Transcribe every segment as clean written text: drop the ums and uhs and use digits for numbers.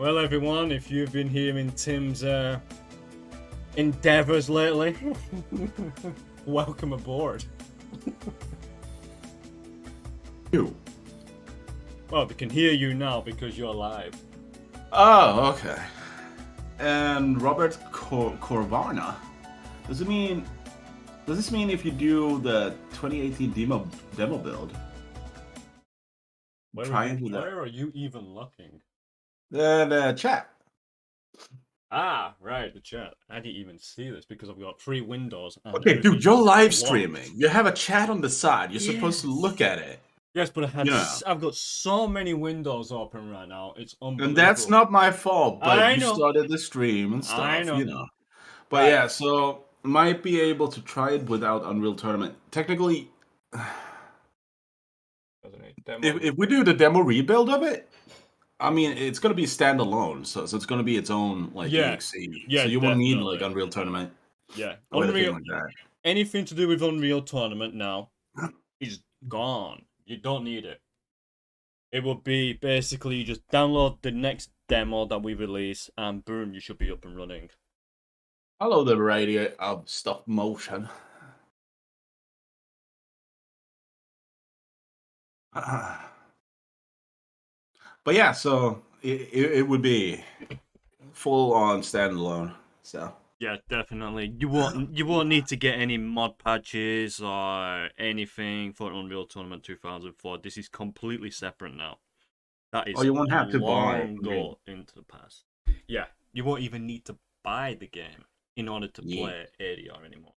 Well, everyone, if you've been hearing Tim's endeavors lately, welcome aboard. You. Well, they can hear you now because you're live. Oh, okay. And Robert Corvarna. Does this mean if you do the 2018 demo build, Where are you even looking? The chat. Ah, right, the chat. I didn't even see this because I've got 3 windows. And Okay, dude, you're everything's live blocked. streaming. You have a chat on the side. You're supposed to look at it. Yes, but You know. I've got so many windows open right now. It's unbelievable. And that's not my fault, but I you know. started the stream and stuff, I know. you know. But Right. yeah, so might be able to try it without Unreal Tournament. Technically, if we do the demo rebuild of it, I mean, it's going to be standalone, so it's going to be its own like EXE. Yeah, so you won't need definitely. like Unreal Tournament. Yeah, Or anything like that. Anything to do with Unreal Tournament now is gone. You don't need it. It will be basically you just download the next demo that we release, and boom, you should be up and running. I love the variety of stop motion. But yeah, so it would be full on standalone. So yeah, definitely. You won't need to get any mod patches or anything for Unreal Tournament 2004. This is completely separate now. That is you won't have to buy go into the past. Yeah, you won't even need to buy the game in order to play ADR anymore.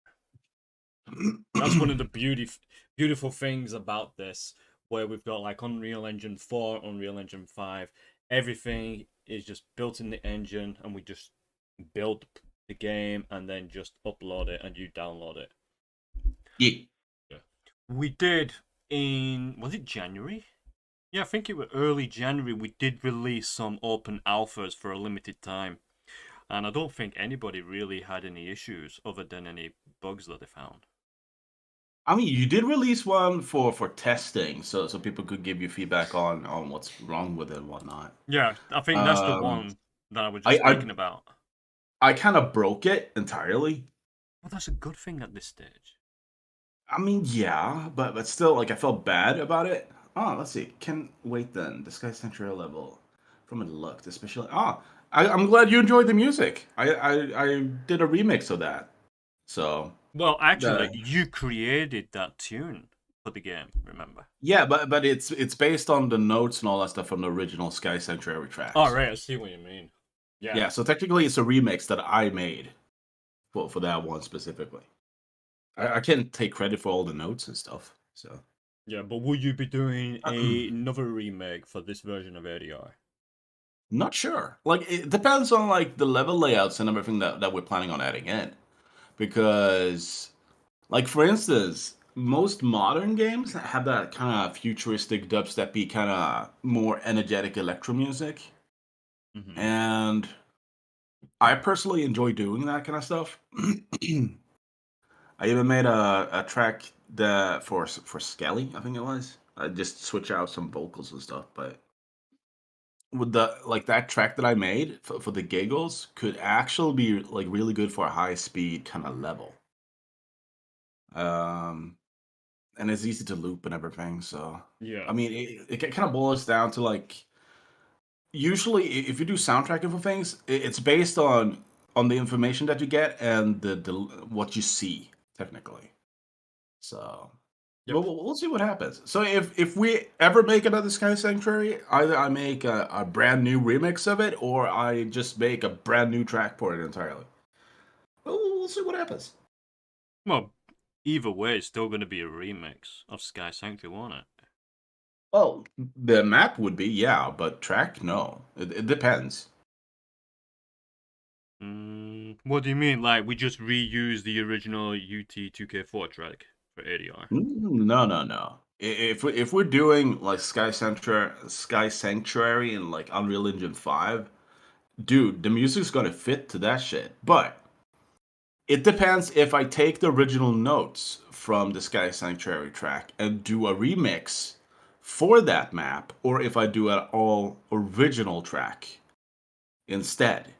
That's one of the beautiful things about this, where we've got like Unreal Engine 4, Unreal Engine 5. Everything is just built in the engine, and we just build the game and then just upload it and you download it. Yeah. We did was it January? Yeah, I think it was early January. We did release some open alphas for a limited time. And I don't think anybody really had any issues other than any bugs that they found. I mean, you did release one for testing, so people could give you feedback on what's wrong with it and whatnot. Yeah, I think that's the one that I was just thinking about. I kind of broke it entirely. Well, that's a good thing at this stage. I mean, yeah, but still, like, I felt bad about it. Oh, let's see. Wait then. Disguise Sanctuary level from a look, especially. I'm glad you enjoyed the music. I did a remix of that. So. Well, actually, you created that tune for the game. Remember? Yeah, but it's based on the notes and all that stuff from the original Sky Sanctuary tracks. Oh, right. I see what you mean. Yeah. Yeah. So technically, it's a remix that I made for that one specifically. I can't take credit for all the notes and stuff. So. Yeah, but will you be doing another remake for this version of ADR? Not sure. Like, it depends on like the level layouts and everything that we're planning on adding in. Because, like, for instance, most modern games have that kind of futuristic dubstepy, kind of more energetic electro music. Mm-hmm. And I personally enjoy doing that kind of stuff. I even made a track that for Skelly, I think it was. I just switch out some vocals and stuff, but with that track that I made for the giggles could actually be like really good for a high speed kind of level. And it's easy to loop and everything. So yeah, I mean, it kind of boils down to like usually if you do soundtracking for things, it's based on the information that you get and the what you see technically. So. Yep. We'll see what happens. So if we ever make another Sky Sanctuary, either I make a brand new remix of it, or I just make a brand new track for it entirely. We'll see what happens. Well, either way, it's still going to be a remix of Sky Sanctuary, won't it? Well, the map would be, yeah, but track, no. It depends. What do you mean? Like, we just reuse the original UT2K4 track for ADR? No. If we're doing like Sky Sanctuary and like Unreal Engine 5, dude, the music's gonna fit to that shit. But it depends if I take the original notes from the Sky Sanctuary track and do a remix for that map, or if I do an all original track instead.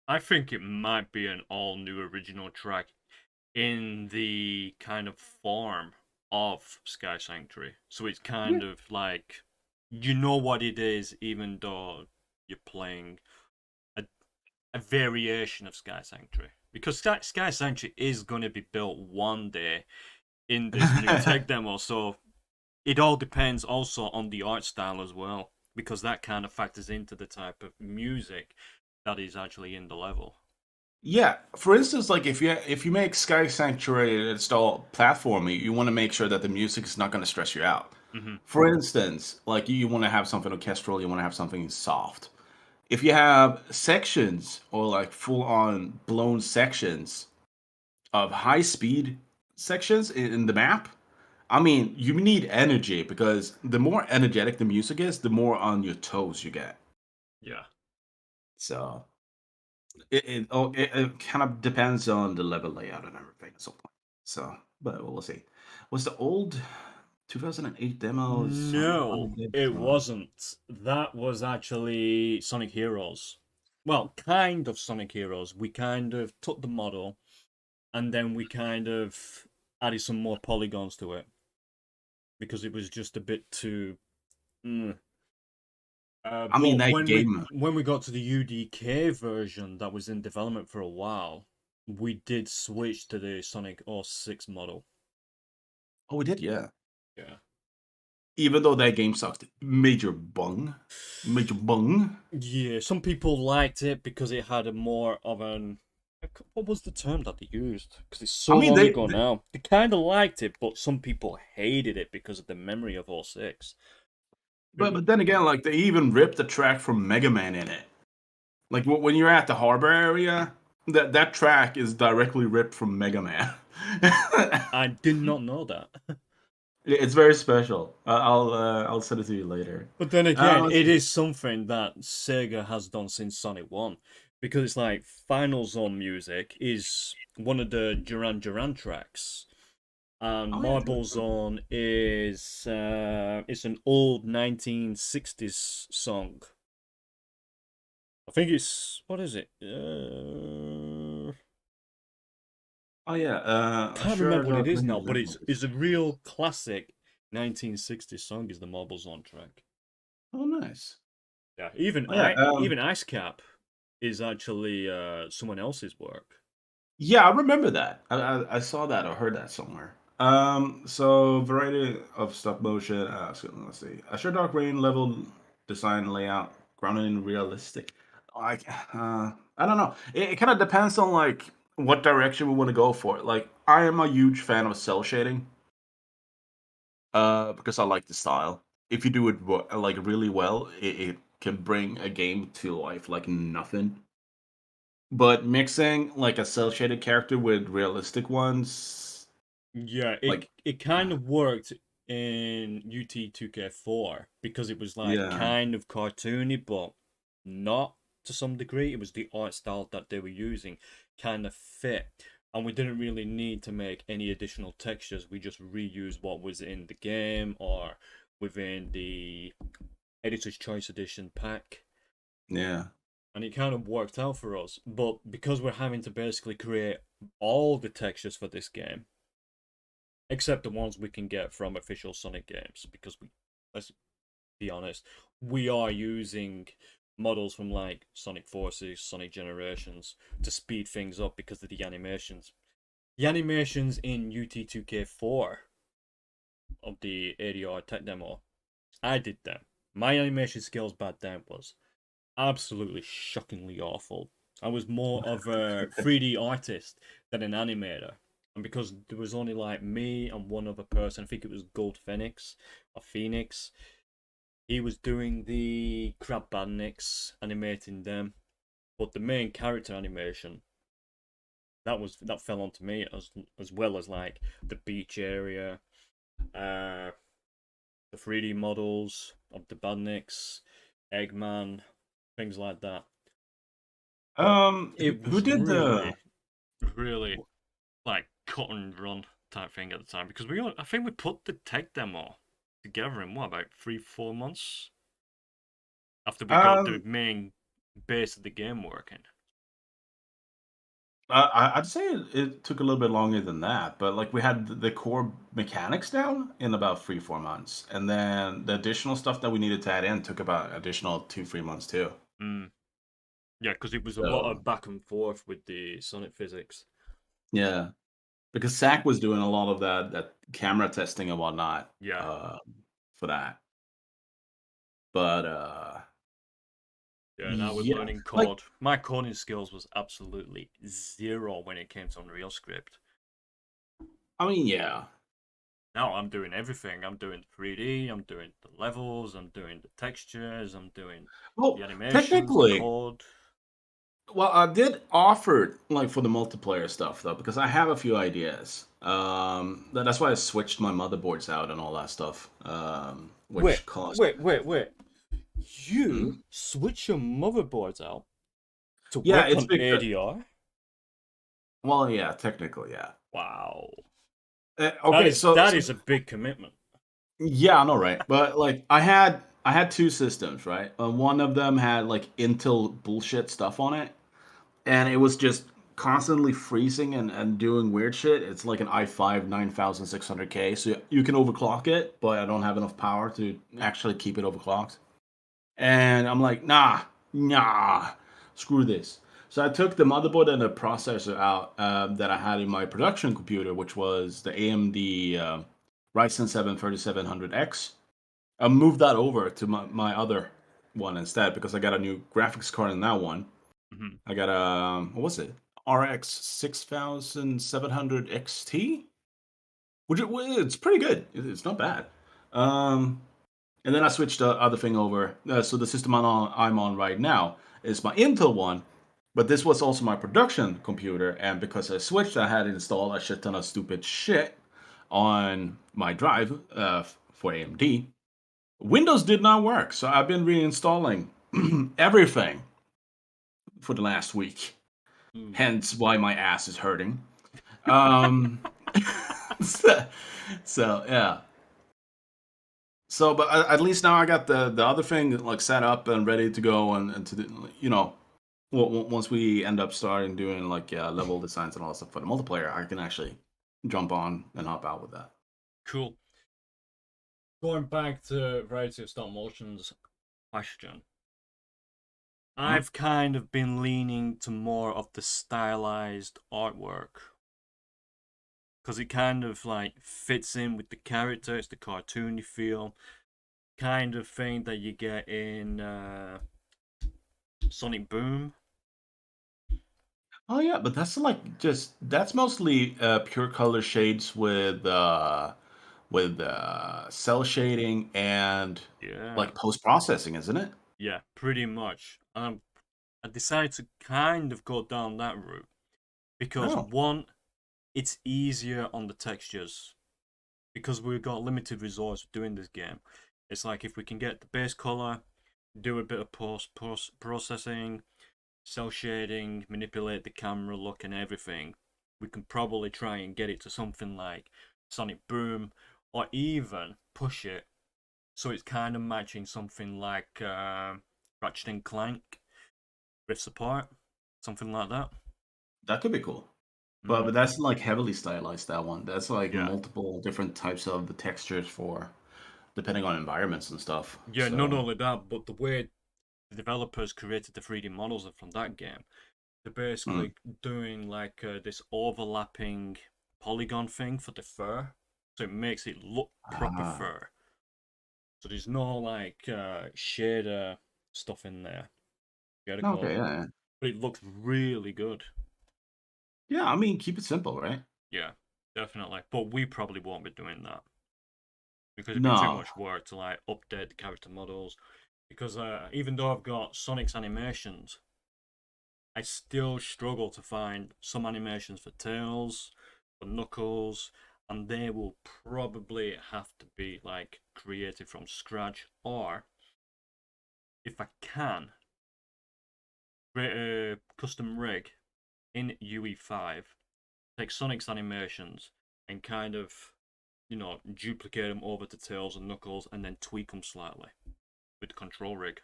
I think it might be an all new original track in the kind of form of Sky Sanctuary. So it's Yeah. kind of like you know what it is, even though you're playing a, a variation of Sky Sanctuary. Because Sky Sanctuary is going to be built one day in this new tech demo, so it all depends also on the art style as well, because that kind of factors into the type of music that is actually in the level. Yeah, for instance, like if you make Sky Sanctuary install platforming, you want to make sure that the music is not going to stress you out. Hmm. For instance, like you want to have something orchestral, you want to have something soft. If you have sections or like full on blown sections of high speed sections in the map, I mean, you need energy because the more energetic the music is, the more on your toes you get. Yeah. So it kind of depends on the level layout and everything at some point. So, but we'll see. Was the old 2008 demo Sonic No, it wasn't. That was actually Sonic Heroes. Well, kind of Sonic Heroes. We kind of took the model and then we kind of added some more polygons to it because it was just a bit too. Mm. I mean, But that game. when we got to the UDK version that was in development for a while, we did switch to the Sonic 06 model. Oh, we did, yeah. Yeah. Even though that game sucked, major bung. Yeah, some people liked it because it had a more of an. What was the term that they used? Because it's I so mean, long ago now. They kind of liked it, but some people hated it because of the memory of all 06. but then again, like they even ripped the track from Mega Man in it. Like when you're at the harbor area, that track is directly ripped from Mega Man. I did not know that. It's very special. I'll send it to you later. But then again, Let's it see. is something that Sega has done since Sonic 1. Because it's like Final Zone music is one of the Duran Duran tracks. And Oh yeah, Marble Zone is it's an old 1960s song. I think it's what is it? oh yeah. Can't Sure, remember what it Dark is now, Rain but level it's a design. real classic 1960s song. Is the Marble Zone track? Oh nice. Yeah, Oh yeah. Even Ice Cap is actually someone else's work. Yeah, I remember that. I saw that or heard that somewhere. So variety of stop motion. So let's see. A sure dark rain level design layout grounded in realistic. Like, I don't know. It kind of depends on like what direction we want to go for. Like, I am a huge fan of cell shading. Because I like the style. If you do it like really well, it can bring a game to life like nothing. But mixing like a cell shaded character with realistic ones, Yeah, like it kind of worked in UT2K4 because it was like yeah, kind of cartoony, but not to some degree. It was the art style that they were using kind of fit. And we didn't really need to make any additional textures. We just reused what was in the game or within the Editor's Choice Edition pack. yeah. And it kind of worked out for us. But because we're having to basically create all the textures for this game, except the ones we can get from official Sonic games, because let's be honest, we are using models from like Sonic Forces, Sonic Generations to speed things up because of the animations. The animations in UT2K4 of the ADR Techdemo, I did them. My animation skills back then was absolutely shockingly awful. I was more of a 3D artist than an animator. And because there was only like me and one other person, I think it was Gold Phoenix or Phoenix, he was doing the Crab Bandits, animating them. But the main character animation, that fell onto me as well as like the beach area, uh the 3D models of the Badniks, Eggman, things like that. But it Who was did the? really like cut and run type thing at the time because I think we put the tech demo together in what about 3-4 months after we got the Um, main. base of the game working. I'd say it took a little bit longer than that, but like we had the core mechanics down in about 3 4 months, and then the additional stuff that we needed to add in took about additional 2 3 months too. Mm. Yeah, because it was a lot So of back and forth with the Sonic physics. yeah, because Zach was doing a lot of that camera testing and whatnot Yeah. for that, but Yeah, and I was yeah, learning like code. My coding skills was absolutely zero when it came to Unreal Script. I mean yeah. Now I'm doing everything. I'm doing 3D, I'm doing the levels, I'm doing the textures, I'm doing the Well, animations, the technically, code. well, I did offer like for the multiplayer stuff though, because I have a few ideas. That's why I switched my motherboards out and all that stuff. Wait, Which cost. wait. Hmm? You switch your motherboards out to Yeah, work it's on because. ADR? Well, yeah, technically, yeah. Wow. Okay, That is a big commitment. yeah, I know, right? But like, I had two systems, right? One of them had like Intel bullshit stuff on it, and it was just constantly freezing and doing weird shit. It's like an i5 9600K, so you can overclock it, but I don't have enough power to actually keep it overclocked. And I'm like, nah, screw this. So I took the motherboard and the processor out that I had in my production computer, which was the AMD Ryzen 7 3700X. I moved that over to my other one instead because I got a new graphics card in that one. Hmm. I got a what was it? RX 6700 XT, well, it's pretty good. It's not bad. Um, and then I switched the other thing over. So the system I'm on right now is my Intel one, but this was also my production computer. And because I switched, I had installed a shit ton of stupid shit on my drive for AMD. Windows did not work, so I've been reinstalling everything for the last week. Mm. Hence why my ass is hurting. Um, so, yeah. So, but at least now I got the other thing like set up and ready to go, and to once we end up starting doing like level designs and all that stuff for the multiplayer, I can actually jump on and hop out with that. Cool. Going back to variety of stop motions question. Huh? I've kind of been leaning to more of the stylized artwork because it kind of like fits in with the character. It's the cartoony feel, kind of thing that you get in Sonic Boom. Oh yeah, but that's like just that's mostly pure color shades with cell shading and Yeah, like post processing, isn't it? yeah, pretty much. I decided to kind of go down that route because Oh, one, it's easier on the textures because we've got limited resource doing this game. It's like if we can get the base color, do a bit of post processing, cell shading, manipulate the camera look and everything, we can probably try and get it to something like Sonic Boom, or even push it so it's kind of matching something like Ratchet and Clank Rift Apart, something like that. that could be cool. But Mm, that's like heavily stylized that one. That's like yeah, multiple different types of the textures for depending on environments and stuff. yeah. Not So only that, but the way the developers created the 3D models from that game, they're mm. basically doing like this overlapping polygon thing for the fur, so it makes it look proper Ah, fur. So there's no like shader stuff in there, shader okay, code, yeah, yeah. but it looks really good. Yeah, I mean, keep it simple, right? Yeah, definitely. But we probably won't be doing that because it'd be too No. much work to like update the character models. Because even though I've got Sonic's animations, I still struggle to find some animations for Tails, for Knuckles, and they will probably have to be like created from scratch, or if I can, create a custom rig in UE5, take Sonic's animations and kind of, duplicate them over to Tails and Knuckles and then tweak them slightly with the control rig.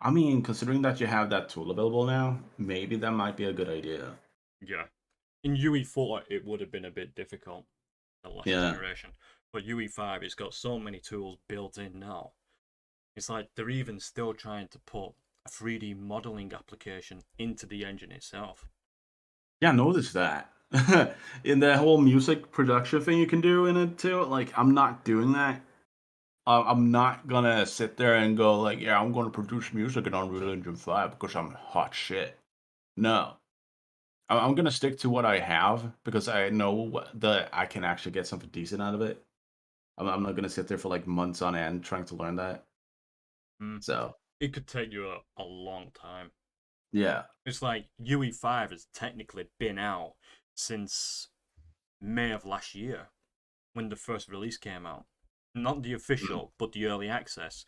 I mean, considering that you have that tool available now, maybe that might be a good idea. Yeah. In UE4, it would have been a bit difficult the last Yeah. generation, but UE5, it's got so many tools built in now. It's like they're even still trying to put a 3D modeling application into the engine itself. Yeah, I noticed that. In the whole music production thing you can do in it too, like, I'm not doing that. I'm not gonna sit there and go like, "Yeah, I'm gonna produce music in Unreal Engine 5 because I'm hot shit." No. I'm gonna stick to what I have because I know that I can actually get something decent out of it. I'm not gonna sit there for, like, months on end trying to learn that. Mm. So, It could take you a long time. yeah. It's like UE5 has technically been out since May of last year when the first release came out. Not the Mhm. official, but the early access.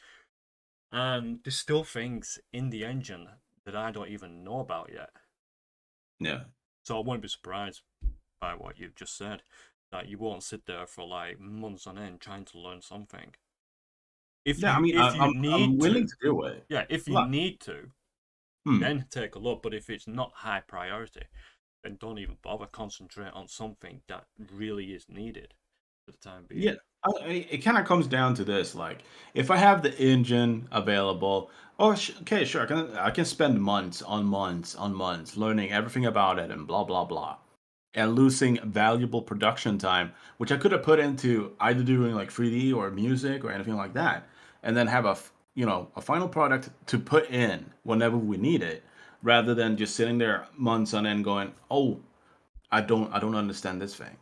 And there's still things in the engine that I don't even know about yet. Yeah. So I wouldn't be surprised by what you've just said. That you won't sit there for like months on end trying to learn something. If Yeah, I you mean, if you I'm need willing to, to do it. yeah, if you Look, need to, hmm. then take a look. But if it's not high priority, then don't even bother. Concentrate on something that really is needed for the time Yeah, being. it kind of comes down to this. Like, if I have the engine available, oh, okay, sure, I can spend months on months on months learning everything about it and blah blah blah, and losing valuable production time, which I could have put into either doing like 3D or music or anything like that, and then have a final product to put in whenever we need it, rather than just sitting there months on end going, oh, I don't understand this thing.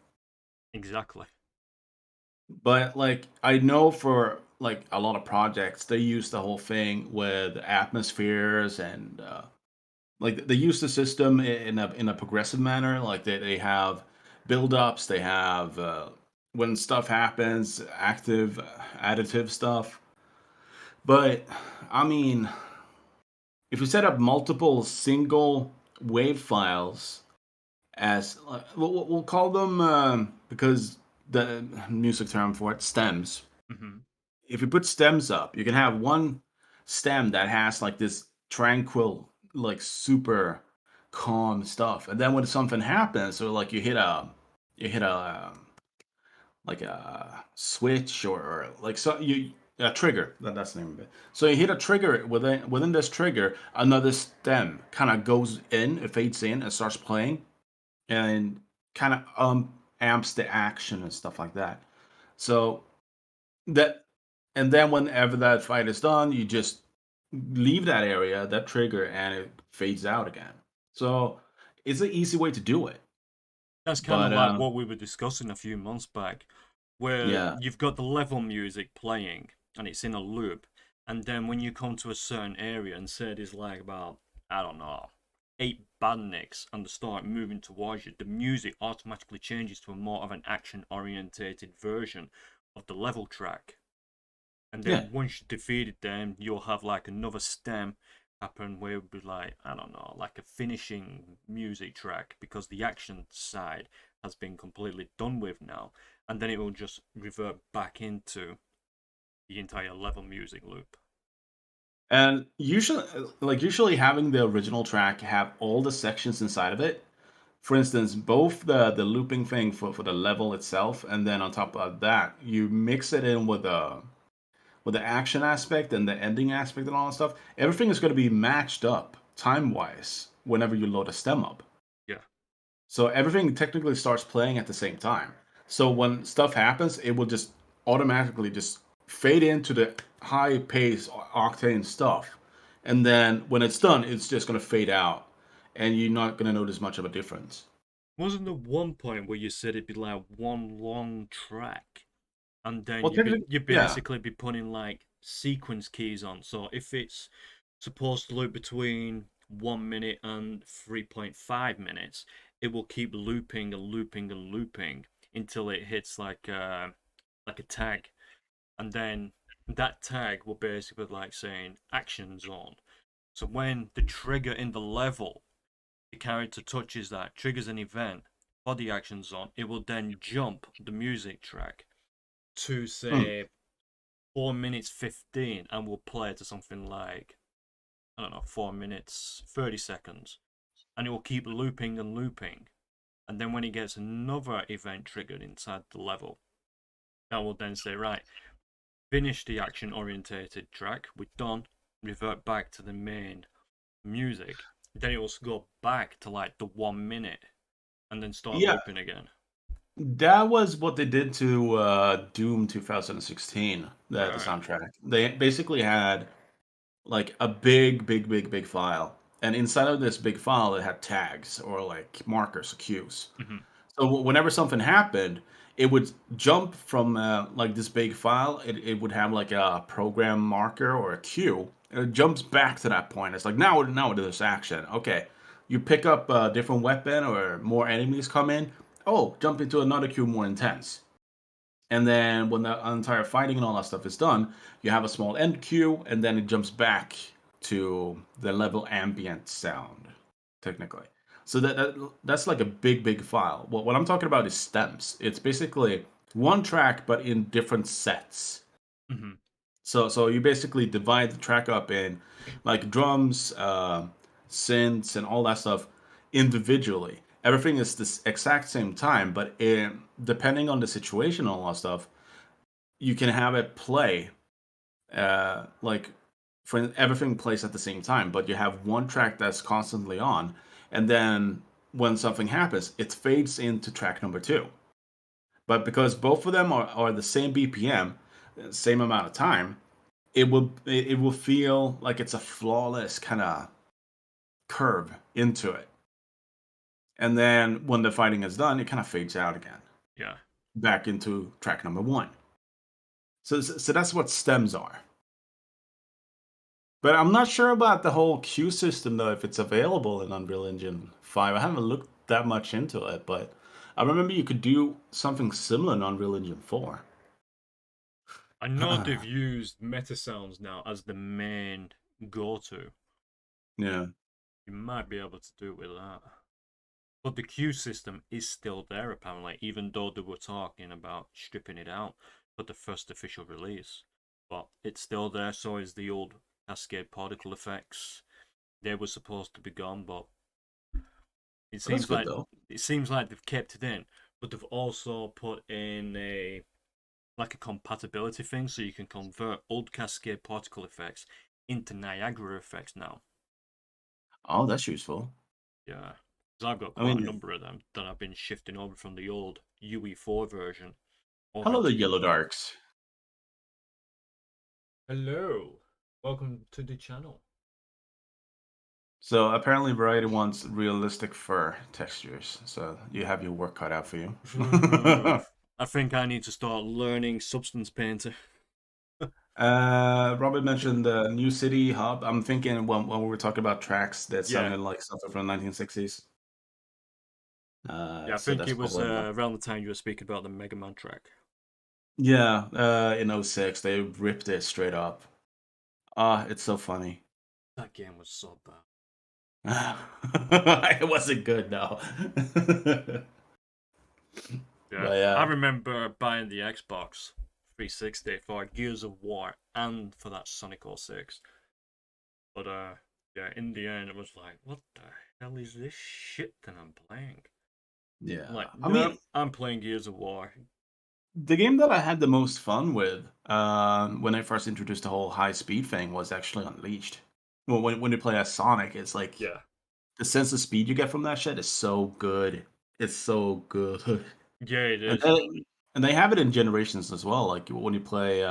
Exactly. But like I know for like a lot of projects, they use the whole thing with atmospheres and like they use the system in a progressive manner. Like they have build ups, they have when stuff happens, active, additive stuff. But I mean, if you set up multiple single wave files as we'll call them because the music term for it stems. Hmm. If you put stems up, you can have one stem that has like this tranquil, like super calm stuff, and then when something happens, so like you hit a like a switch or like so you a trigger. That's the name of it. So you hit a trigger within this trigger, another stem kind of goes in, it fades in, and starts playing, and kind of amps the action and stuff like that. So that and then whenever that fight is done, you just leave that area, that trigger, and it fades out again. So it's an easy way to do it. That's kind of But like what we were discussing a few months back, where yeah, you've got the level music playing and it's in a loop, and then when you come to a certain area and say there's like about, I don't know, 8 bandnicks and they start moving towards you, the music automatically changes to a more of an action orientated version of the level track. And yeah. then once you defeated them, you'll have like another stem happen where it would be like, I don't know, like a finishing music track because the action side has been completely done with now. And then it will just revert back into the entire level music loop. And usually having the original track have all the sections inside of it. For instance, both the looping thing for the level itself, and then on top of that, you mix it in with the action aspect and the ending aspect and all that stuff, everything is going to be matched up time wise whenever you load a stem up. Yeah. So everything technically starts playing at the same time. So when stuff happens, it will just automatically just fade into the high pace octane stuff. And then when it's done, it's just going to fade out. And you're not going to notice much of a difference. Wasn't there one point where you said it'd be like one long track? And then Well, technically, you yeah. basically be putting like sequence keys on. So if it's supposed to loop between 1 minute and 3.5 minutes, it will keep looping and looping and looping until it hits like a tag, and then that tag will basically like saying action zone. So when the trigger in the level, the character touches that, triggers an event for the action zone, it will then jump the music track to Hmm. say 4 minutes 15 and we'll play to something like I don't know, 4 minutes, 30 seconds, and it will keep looping and looping. And then when it gets another event triggered inside the level, that will then say, right, finish the action orientated track, we're done, revert back to the main music. Then it will go back to like the 1 minute and then start Yeah, looping again. that was what they did to Doom 2016, the Right. soundtrack. They basically had like a big file. And inside of this big file, it had tags or like markers or cues. Mm-hmm. So whenever something happened, it would jump from like this big file. It would have like a program marker or a cue, and it jumps back to that point. It's like now there's action. Okay, you pick up a different weapon or more enemies come in. Oh, jump into another queue more intense. And then when the entire fighting and all that stuff is done, you have a small end queue, and then it jumps back to the level ambient sound, technically. So that's like a big file. What I'm talking about is stems. It's basically one track but in different sets. Mm-hmm. So you basically divide the track up in like drums, synths, and all that stuff individually. Everything is this exact same time, but depending on the situation and all that stuff, you can have it play like for everything plays at the same time, but you have one track that's constantly on, and then when something happens, it fades into track number two. But because both of them are the same BPM, same amount of time, it will feel like it's a flawless kind of curve into it. And then when the fighting is done, it kind of fades out again, Yeah. back into track number one. So that's what stems are. But I'm not sure about the whole queue system though, if it's available in Unreal Engine 5. I haven't looked that much into it, but I remember you could do something similar in Unreal Engine 4. I know they've used meta sounds now as the main go-to. Yeah. You might be able to do it with that. But the queue system is still there apparently, even though they were talking about stripping it out for the first official release. But it's still there, so is the old cascade particle effects. They were supposed to be gone, but it Well, that's seems good like though. they've kept it in. But they've also put in a like a compatibility thing, so you can convert old cascade particle effects into Niagara effects now. Oh, that's useful. Yeah, because I've got I quite a mean, number of them that I've been shifting over from the old UE4 version over hello into the Yellow UE5. Darks. Hello, welcome to the channel. So apparently Variety wants realistic fur textures. So you have your work cut out for you. I think I need to start learning substance painter. Robert mentioned the New City Hub. I'm thinking when we were talking about tracks that Yeah, sounded like something from the 1960s. yeah, I So think that's it was probably around the time you were speaking about the Mega Man track. yeah. In '06 they ripped it straight up. Ah, it's so funny. That game was so bad. It wasn't good, no. Yeah, But I yeah, remember buying the Xbox 360 for Gears of War and for that Sonic 06. But yeah, in the end, it was like, what the hell is this shit that I'm playing? I'm yeah. like, I mean, nope, I'm playing Gears of War. the game that I had the most fun with when I first introduced the whole high speed thing was actually Unleashed. Well, when you play as Sonic, it's like Yeah, the sense of speed you get from that shit is so good. It's so good. yeah, it And is. then, and they have it in generations as well. Like when you play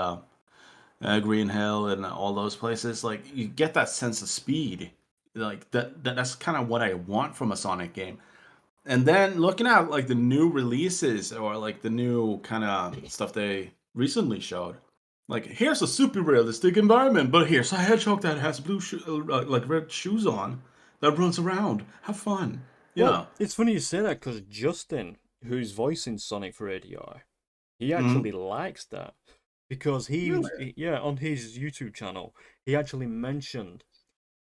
Green Hill and all those places, like you get that sense of speed. Like that's kind of what I want from a Sonic game. And then looking at like the new releases or like the new kind of stuff they recently showed, like here's a super realistic environment, but here's a hedgehog that has like red shoes on that runs around. Have fun. Well, Yeah. it's funny you say that because Justin, who's voicing Sonic for ADR, he Hmm. actually likes that because Really? yeah, on his YouTube channel, he actually mentioned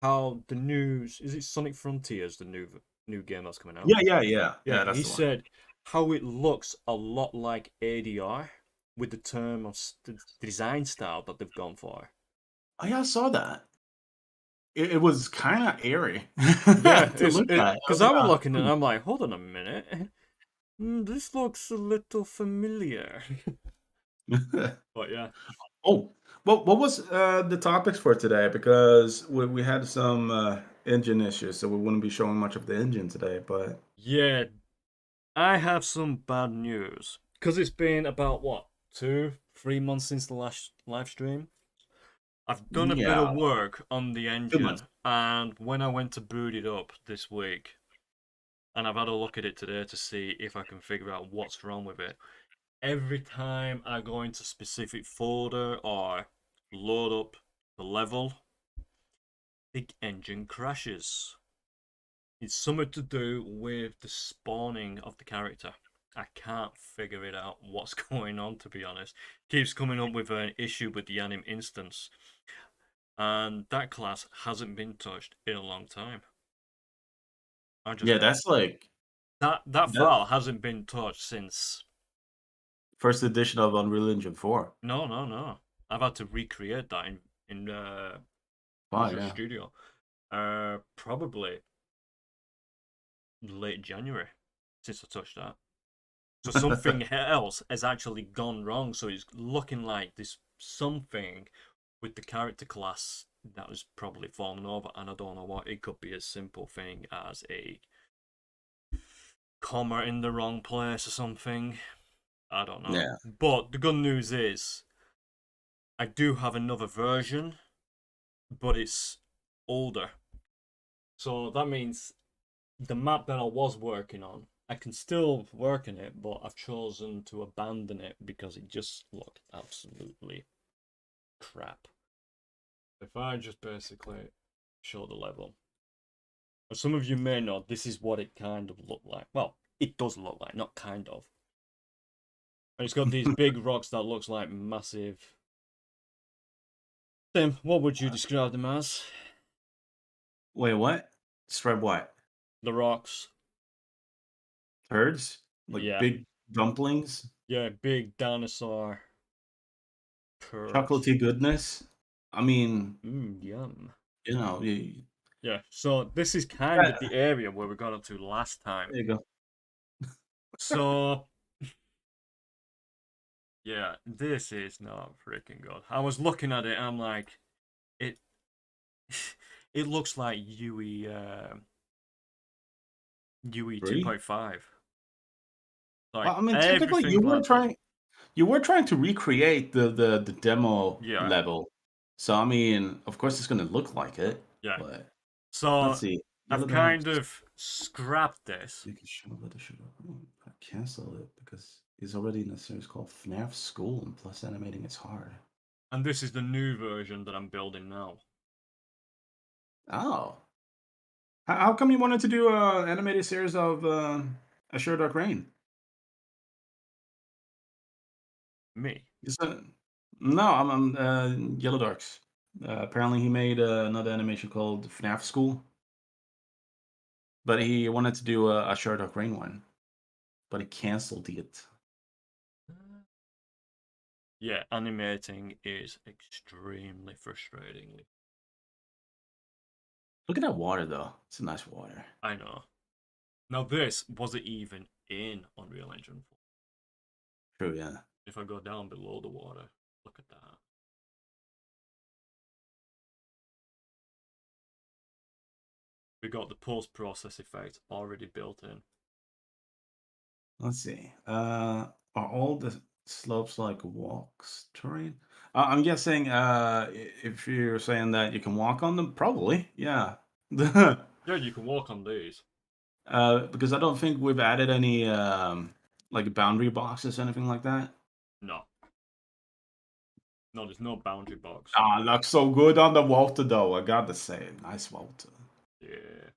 how the news is it Sonic Frontiers, the new game that's coming out. Yeah. Yeah, That's he the one. said how it looks a lot like ADR with the term of the design style that they've gone for. Oh yeah, I saw that. it was kind of airy Yeah, to it's look it at. I because was I like, was looking and I'm like, hold on a minute, this looks a little familiar. But yeah, Oh, what was the topics for today? Because we had some engine issues, so we wouldn't be showing much of the engine today. But yeah, I have some bad news because it's been about what 2, 3 months since the last live stream. I've done a bit yeah, of work on the 2 months. engine, and when I went to boot it up this week, and I've had a look at it today to see if I can figure out what's wrong with it. Every time I go into specific folder or load up the level, the engine crashes. It's something to do with the spawning of the character. I can't figure it out what's going on, to be honest. Keeps coming up with an issue with the anim instance, and that class hasn't been touched in a long time. I just Yeah, that's like that that file hasn't been touched since. first edition of Unreal Engine 4. No. I've had to recreate that in Wow, Visual yeah. Studio. Probably late January since I touched that. So something else has actually gone wrong. So it's looking like this something with the character class that was probably fallen over, and I don't know what. It could be a simple thing as a comma in the wrong place or something. I don't know. Yeah. But the good news is I do have another version, but it's older. So that means the map that I was working on, I can still work on it, but I've chosen to abandon it because it just looked absolutely crap. If I just basically show the level, as some of you may know, this is what it kind of looked like. Well, it does look like, not kind of. And it's got these big rocks that looks like massive. Tim, what would you describe them as? Wait, what? Describe what? The rocks. Turds? Like Yeah, big dumplings? yeah, big dinosaur turds. Chocolatey goodness? I mean, Yum. you, Yeah, so this is kind of the area where we got up to last time. there you go. So, yeah, this is not freaking good. I was looking at it, I'm like, it it looks like UE Three? 2.5. Like Well, I mean, technically, everything like that. you were trying to recreate the demo Yeah, level. So I mean, of course, it's going to look like it. yeah. But let's So see. I've Yellow dogs. kind of scrapped this. You can show let the show. I cancel it because he's already in a series called FNAF School, and plus animating is hard. And this is the new version that I'm building now. Oh, how come you wanted to do a animated series of A Sure Dark Rain? Me. Is that no? I'm Yellow Darks. Apparently, he made another animation called FNAF School, but he wanted to do a Sure Dark Rain one, but he canceled it. Yeah, animating is extremely frustrating. Look at that water, though. It's a nice water. I know. Now this wasn't even in Unreal Engine 4. True, yeah. If I go down below the water, look at that. We got the post-process effect already built in. Let's see. Are all the slopes like walks terrain? I'm guessing if you're saying that you can walk on them, probably, yeah. Yeah, you can walk on these. Because I don't think we've added any like boundary boxes or anything like that. No. No, there's no boundary box. Ah, looks so good on the water though. I gotta say, nice water. Yeah.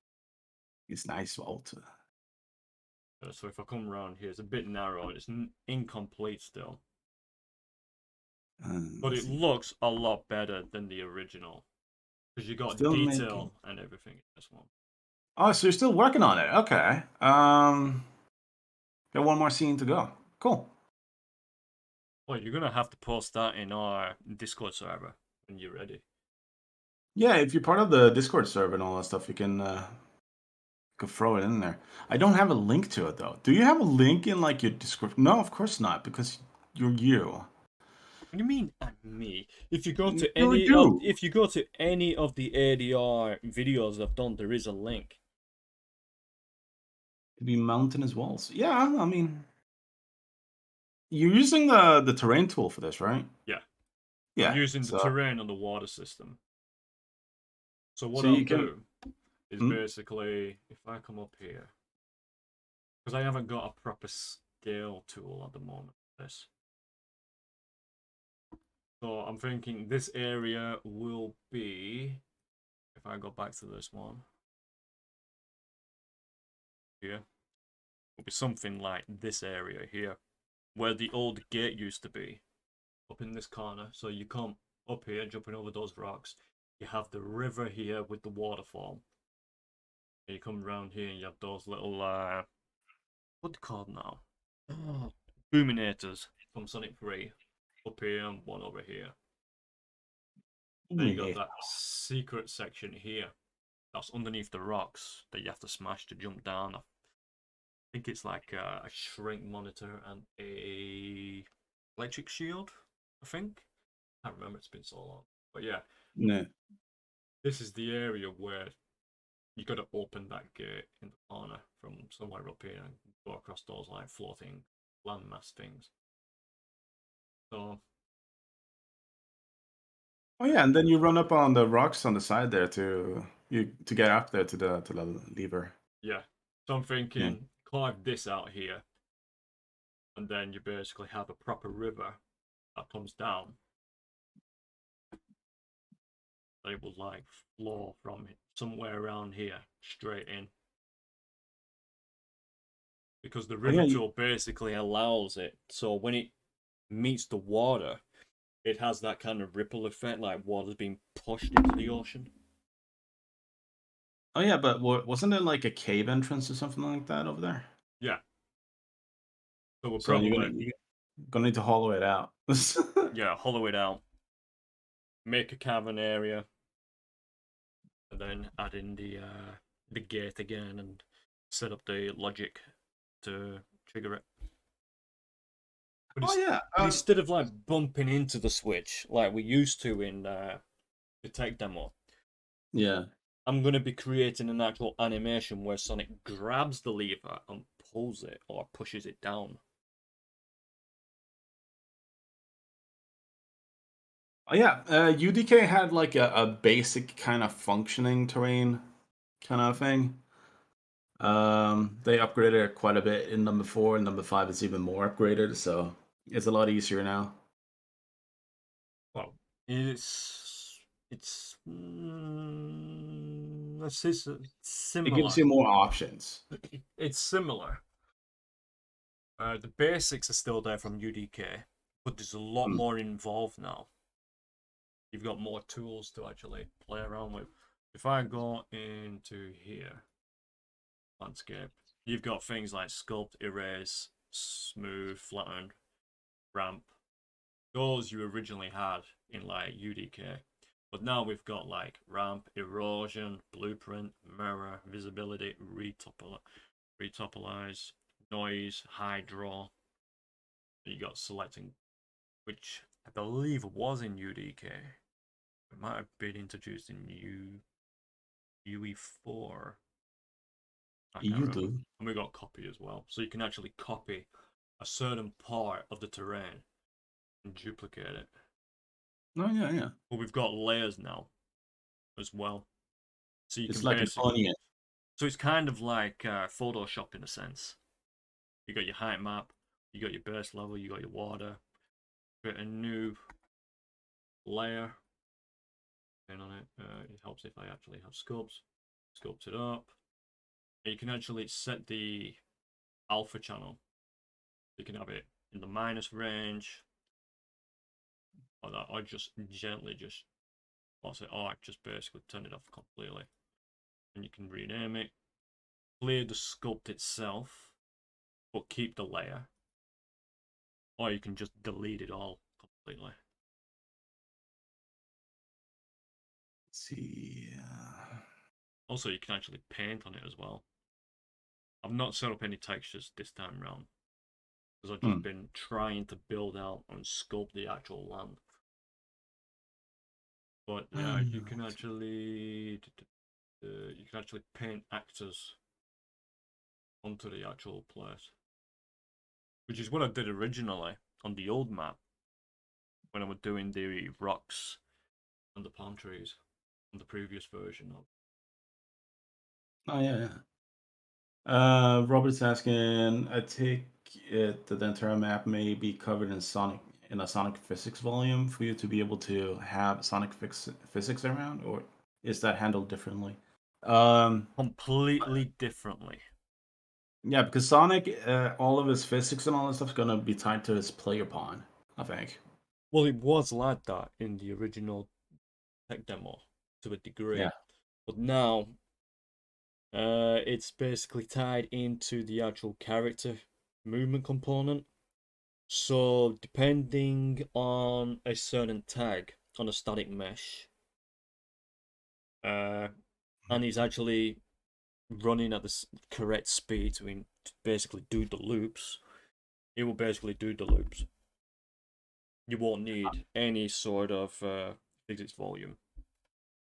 It's nice water. So if I come around here, it's a bit narrow. It's incomplete still. But Let's it see. looks a lot better than the original. Because you got Still making. detail and everything in this one. Oh, so you're still working on it? Okay. Got one more scene to go. Cool. Well, you're gonna have to post that in our Discord server when you're ready. Yeah, if you're part of the Discord server and all that stuff, you can throw it in there. I don't have a link to it though. Do you have a link in like your description? No, of course not, because you're you. What do you mean me? If you go to You any of do. the ADR videos I've done, there is a link. To be mountainous walls. Yeah, I mean, you're using the terrain tool for this, right? Yeah. I'm Yeah. using the So terrain on the water system. So what so I'll you can. do is Hmm? basically, if I come up here, because I haven't got a proper scale tool at the moment for this. So I'm thinking this area will be, if I go back to this one here, will be something like this area here, where the old gate used to be, up in this corner. So you come up here, jumping over those rocks. You have the river here with the waterfall. And you come around here and you have those little, what they called now? Oh, Boominators from Sonic 3. Up here and one over here. Then you got that secret section here. That's underneath the rocks that you have to smash to jump down. I think it's like a shrink monitor and a electric shield, I think. I can't remember, it's been so long. But yeah, Yeah. this is the area where you got to open that gate in the corner from somewhere up here and go across those like floating landmass things. So Oh yeah, and then you run up on the rocks on the side there to get up there to the lever. yeah, so I'm Yeah. thinking carve this out here, and then you basically have a proper river that comes down. They will like flow from somewhere around here straight in, because the Oh river yeah. tool basically allows it. So when it meets the water, it has that kind of ripple effect, like water's being pushed into the ocean. Oh yeah, but wasn't it like a cave entrance or something like that over there? Yeah, so we'll So probably you're gonna need to hollow it out. yeah hollow it out, make a cavern area, and then add in the gate again and set up the logic to trigger it. But Oh yeah. instead of like bumping into the switch like we used to in the tech demo, Yeah. I'm going to be creating an actual animation where Sonic grabs the lever and pulls it or pushes it down. Oh yeah. UDK had like a basic kind of functioning terrain kind of thing. They upgraded it quite a bit in number 4, and number 5 is even more upgraded, so it's a lot easier now. Well, it's It gives similar. you more options. It's similar. The basics are still there from UDK, but there's a lot Hmm. more involved now. You've got more tools to actually play around with. If I go into here, landscape, you've got things like sculpt, erase, smooth, flatten, ramp. Those you originally had in like UDK. But now we've got like ramp, erosion, blueprint, mirror, visibility, retopolize, noise, high draw. You got selecting, which I believe was in UDK. It might have been introduced in UE4. I can't You remember. do. And we got copy as well. So you can actually copy a certain part of the terrain and duplicate it. Oh yeah, yeah. But we've got layers now as well. So you It's can like an basically. onion. So it's kind of like Photoshop in a sense. You got your height map, you got your base level, you got your water. Create a new layer. And on it, it helps if I actually have sculpts. Sculpt it up. And you can actually set the alpha channel. You can have it in the minus range, or that, or just gently just, what's it? Or just basically turn it off completely. And you can rename it, clear the sculpt itself, but keep the layer. Or you can just delete it all completely. see. Also, you can actually paint on it as well. I've not set up any textures this time around because I've just been trying to build out and sculpt the actual land. But yeah, you can actually paint actors onto the actual place, which is what I did originally on the old map when I was doing the rocks and the palm trees on the previous version of. Oh yeah. Robert's asking. I take it that the entire map may be covered in a Sonic physics volume for you to be able to have Sonic physics around, or is that handled differently? Completely differently. Yeah, because Sonic, all of his physics and all that stuff's gonna be tied to his player pawn, I think. Well, it was like that in the original tech demo to a Yeah. degree, but now it's basically tied into the actual character movement component. So depending on a certain tag on a static mesh, uh, and he's actually running at the correct speed to basically do the loops, it will basically do the loops. You won't need any sort of physics volume.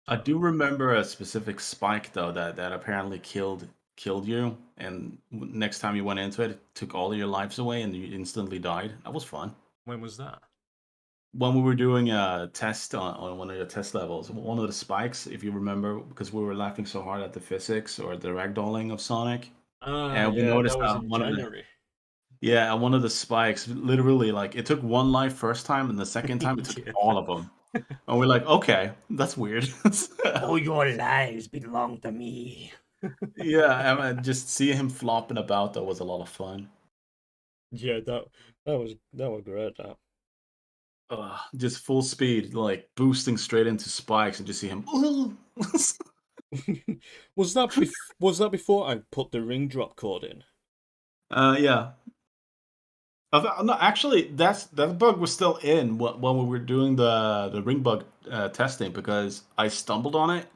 I do remember a specific spike though that apparently killed you, and next time you went into it, it took all of your lives away, and you instantly died. That was fun. When was that? When we were doing a test on one of the test levels, one of the spikes, if you remember, because we were laughing so hard at the physics or the ragdolling of Sonic, Ah, and we yeah, noticed that was in January. one of the spikes, literally, like it took one life first time, and the second time it took Yeah. all of them. And we're like, okay, that's weird. All your lives belong to me. Yeah, and just see him flopping about that was a lot of fun. Yeah, that was great. That. Just full speed, like boosting straight into spikes, and just see him. Was that before I put the ring drop code in? Yeah. No, actually, that bug was still in when we were doing the ring bug testing because I stumbled on it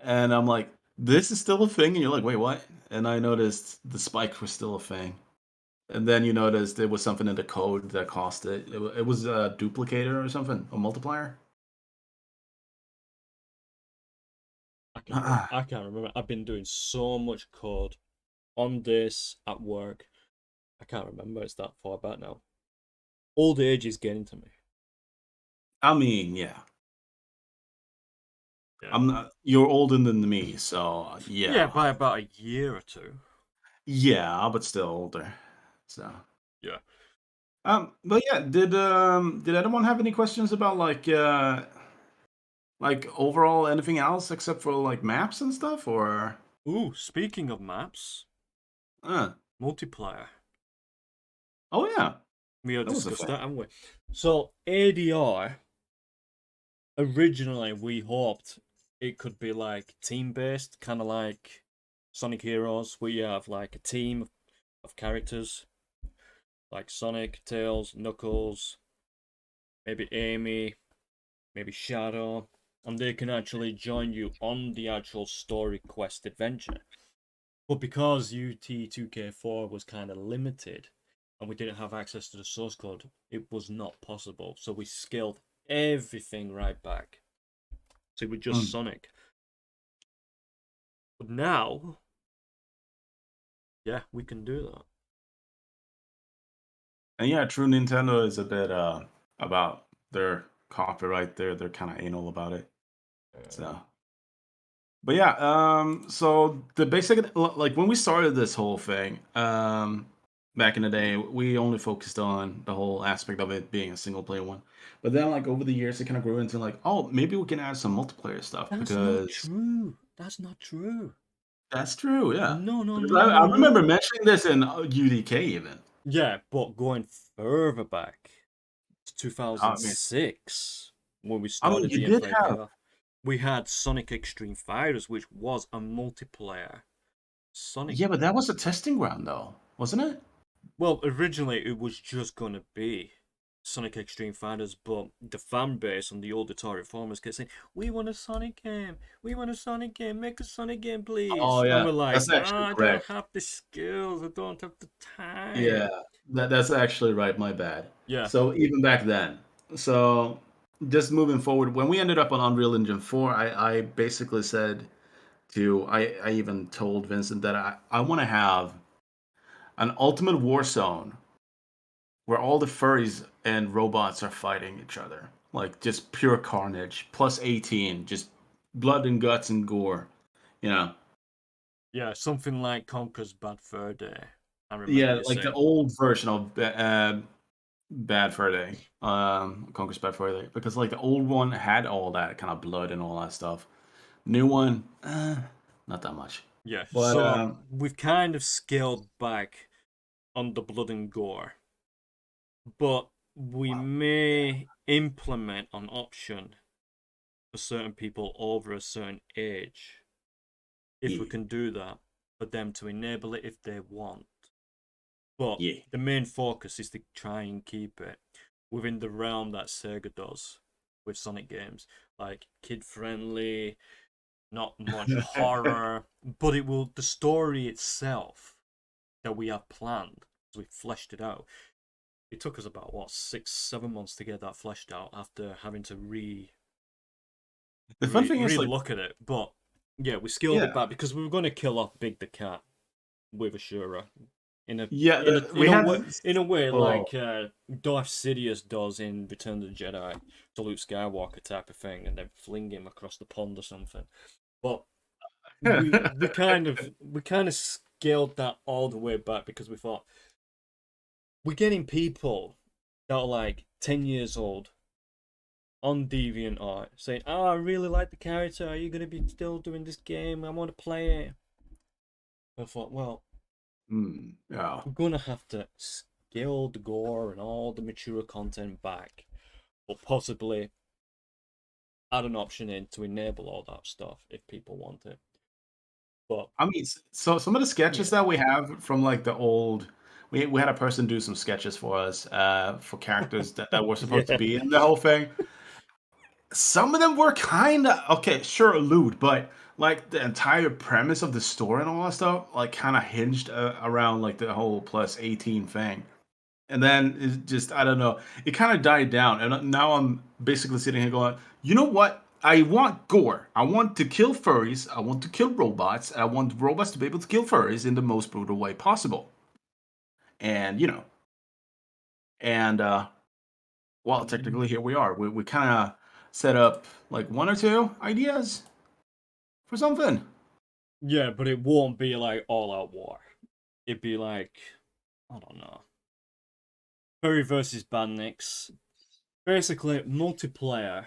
and I'm like, this is still a thing, and you're like, wait, what? And I noticed the spikes were still a thing, and then you noticed there was something in the code that caused it. It was a duplicator or something, a multiplier. I can't remember. I've been doing so much code on this at work. I can't remember. It's that far back now. Old age is getting to me. I mean, yeah. Yeah. I'm not. You're older than me, so Yeah, yeah, by about a year or two. yeah, but still older. So, Yeah. but yeah, did anyone have any questions about like overall anything else except for like maps and stuff, or Ooh, speaking of maps, uh, multiplayer. oh yeah, We have that was a discussed thing. that, haven't we? So ADR, originally we hoped it could be like team based, kind of like Sonic Heroes, where you have like a team of characters like Sonic, Tails, Knuckles, maybe Amy, maybe Shadow, and they can actually join you on the actual story quest adventure. But because UT2K4 was kind of limited and we didn't have access to the source code, it was not possible. So we scaled everything right back. So it was just Mm. Sonic. But now, yeah, we can do that. And yeah, True Nintendo is a bit about their copyright. They're kind of anal about it. So, but yeah, so the basic like when we started this whole thing, back in the day, we only focused on the whole aspect of it being a single player one. But then like over the years, it kind of grew into like, oh, maybe we can add some multiplayer stuff That's not because true. That's not true. that's true, yeah. No, no, Because no, I no, remember no. mentioning this in UDK even. Yeah, but going further back to I mean, 2006, when we I mean, started you the did Infinite have, Chaos, we had Sonic Extreme Fighters, which was a multiplayer Sonic yeah, but that game. was a testing ground though, wasn't it? Well, originally it was just gonna be Sonic Extreme Fighters, but the fan base on the old Atari forums kept saying, "We want a Sonic game. We want a Sonic game. Make a Sonic game, Oh please." And yeah, we're like, that's actually "I don't correct. have the skills. I don't have the Yeah, time." that's actually right. My bad. Yeah, So even back then, so just moving forward, when we ended up on Unreal Engine 4, I basically said I even told Vincent that I want to have an ultimate war zone where all the furries and robots are fighting each other, like just pure carnage, plus 18, just blood and guts and gore, you know. yeah, something like Conker's Bad Fur Day. I remember Yeah, you like the saying. old version of Bad Fur Day, Conquest Bad Fur Day, because like the old one had all that kind of blood and all that stuff. New one, not that much. Yeah, But so we've kind of scaled back on the blood and gore, but we may implement an option for certain people over a certain age, if we yeah, can do that, for them to enable it if they want. But yeah. the main focus is to try and keep it within the realm that Sega does with Sonic games, like kid friendly, not much horror, but it will the story itself that we have planned as we fleshed it out. It took us about what 6, 7 months to get that fleshed out after having to The fun thing is like, look at it. But yeah, we scaled it yeah, back because we were going to kill off Big the Cat with Ashura in a yeah. We in a had, way oh, like Darth Sidious does in Return of the Jedi to Luke Skywalker type of thing, and then fling him across the pond or something. But we kind of scaled that all the way back because we thought we're getting people that are like 10 years old on DeviantArt saying, "Oh, I really like the character. Are you gonna be still doing this game? I want to play it." I thought, well, yeah. we're gonna have to scale the gore and all the mature content back, but possibly add an option in to enable all that stuff if people want it. But I mean, so some of the sketches yeah, that we have from like the old, we had a person do some sketches for us, for characters that were supposed to yeah, be in the whole thing. Some of them were kind of okay, sure, lewd, but like the entire premise of the story and all that stuff, like kind of hinged around like the whole plus 18 thing. And then it just, I don't know, it kind of died down. And now I'm basically sitting here going, you know what? I want gore. I want to kill furries. I want to kill robots. I want robots to be able to kill furries in the most brutal way possible. And, and well, technically here we are. We kind of set up like one or two ideas for something. yeah, but it won't be like all out war. It'd be like, I don't know, Furry versus Bandits. Basically, multiplayer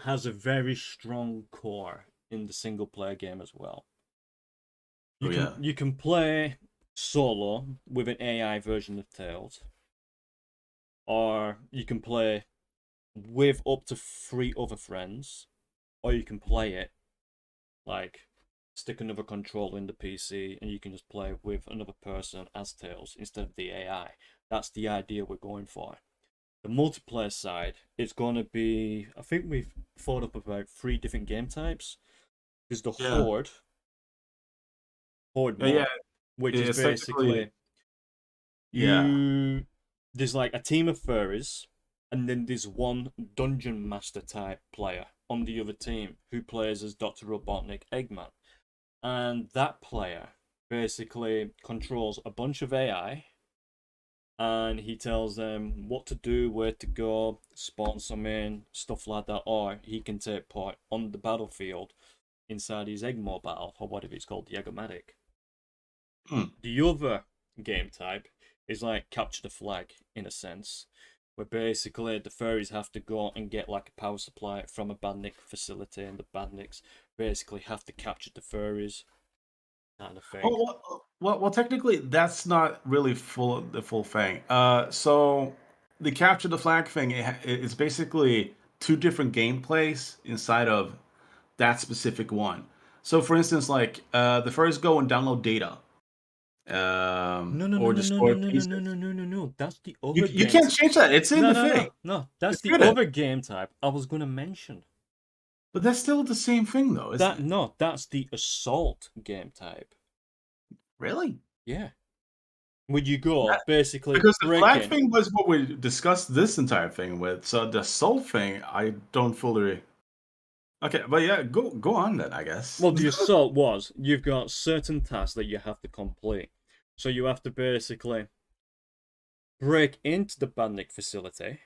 has a very strong core in the single player game as well. Oh yeah. You can play solo with an AI version of Tails, or you can play with up to 3 other friends, or you can play it like stick another controller in the PC and you can just play with another person as Tails instead of the AI. That's the idea we're going for. The multiplayer side, it's going to be, I think we've thought up about 3 different game types. There's the Yeah. Horde Yeah. mode, which is It's technically, basically yeah. you. There's like a team of furries, and then there's one dungeon master type player on the other team who plays as Dr. Robotnik Eggman. And that player basically controls a bunch of AI and he tells them what to do, where to go, spawn some in, stuff like that, or he can take part on the battlefield inside his egg mobile, or whatever it's called, the Eggomatic. Hmm. The other game type is like capture the flag in a sense, where basically the furries have to go and get like a power supply from a bandit facility, and the bandits basically have to capture the furries, kind of thing. Oh, well, technically, that's not really the full thing. So the capture the flag thing, it's basically two different gameplays inside of that specific one. So, for instance, like the first go and download data No, no, no, or no, no, no, destroy no, no, no, pieces. no, no, no, no. That's the You other you game. can't change that. It's in No, the no, thing. no, no. That's It's the written. other game type I was gonna mention. But that's still the same thing, though, isn't That it? no, that's the assault game type. Really? Yeah. Would you go basically Because the break flag in? thing was what we discussed this entire thing with. So the soul thing, I don't fully. Okay, but yeah, go on then, I guess. Well, the assault was you've got certain tasks that you have to complete. So you have to basically break into the bandit facility,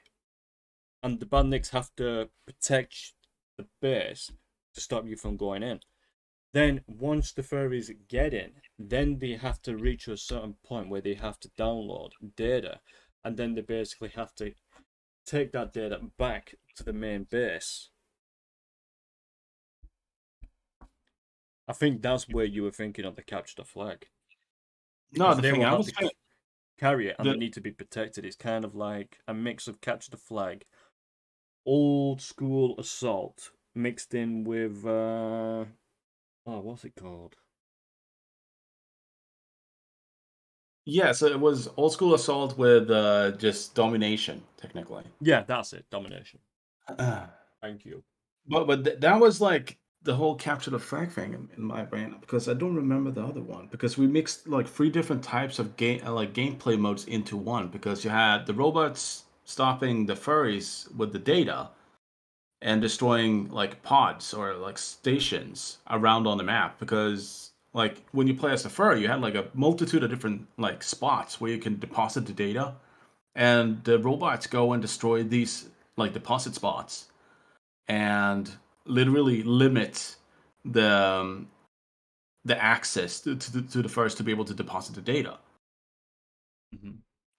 and the bandits have to protect the base to stop you from going in. Then once the furries get in, then they have to reach a certain point where they have to download data, and then they basically have to take that data back to the main base. I think that's where you were thinking of the capture the flag, No, because the they thing will I have was to thinking, carry it and they the need to be protected. It's kind of like a mix of capture the flag, old school assault mixed in with what's it called? yeah, so it was old school assault with just domination, technically. Yeah, that's it. Domination. Thank you. But that was like the whole capture the flag thing in my brain because I don't remember the other one because we mixed like three different types of game like gameplay modes into one because you had the robots stopping the furries with the data and destroying like pods or like stations around on the map because like when you play as a furry you had like a multitude of different like spots where you can deposit the data and the robots go and destroy these like deposit spots and literally limit the the access to the first to be able to deposit the data. Mm-hmm.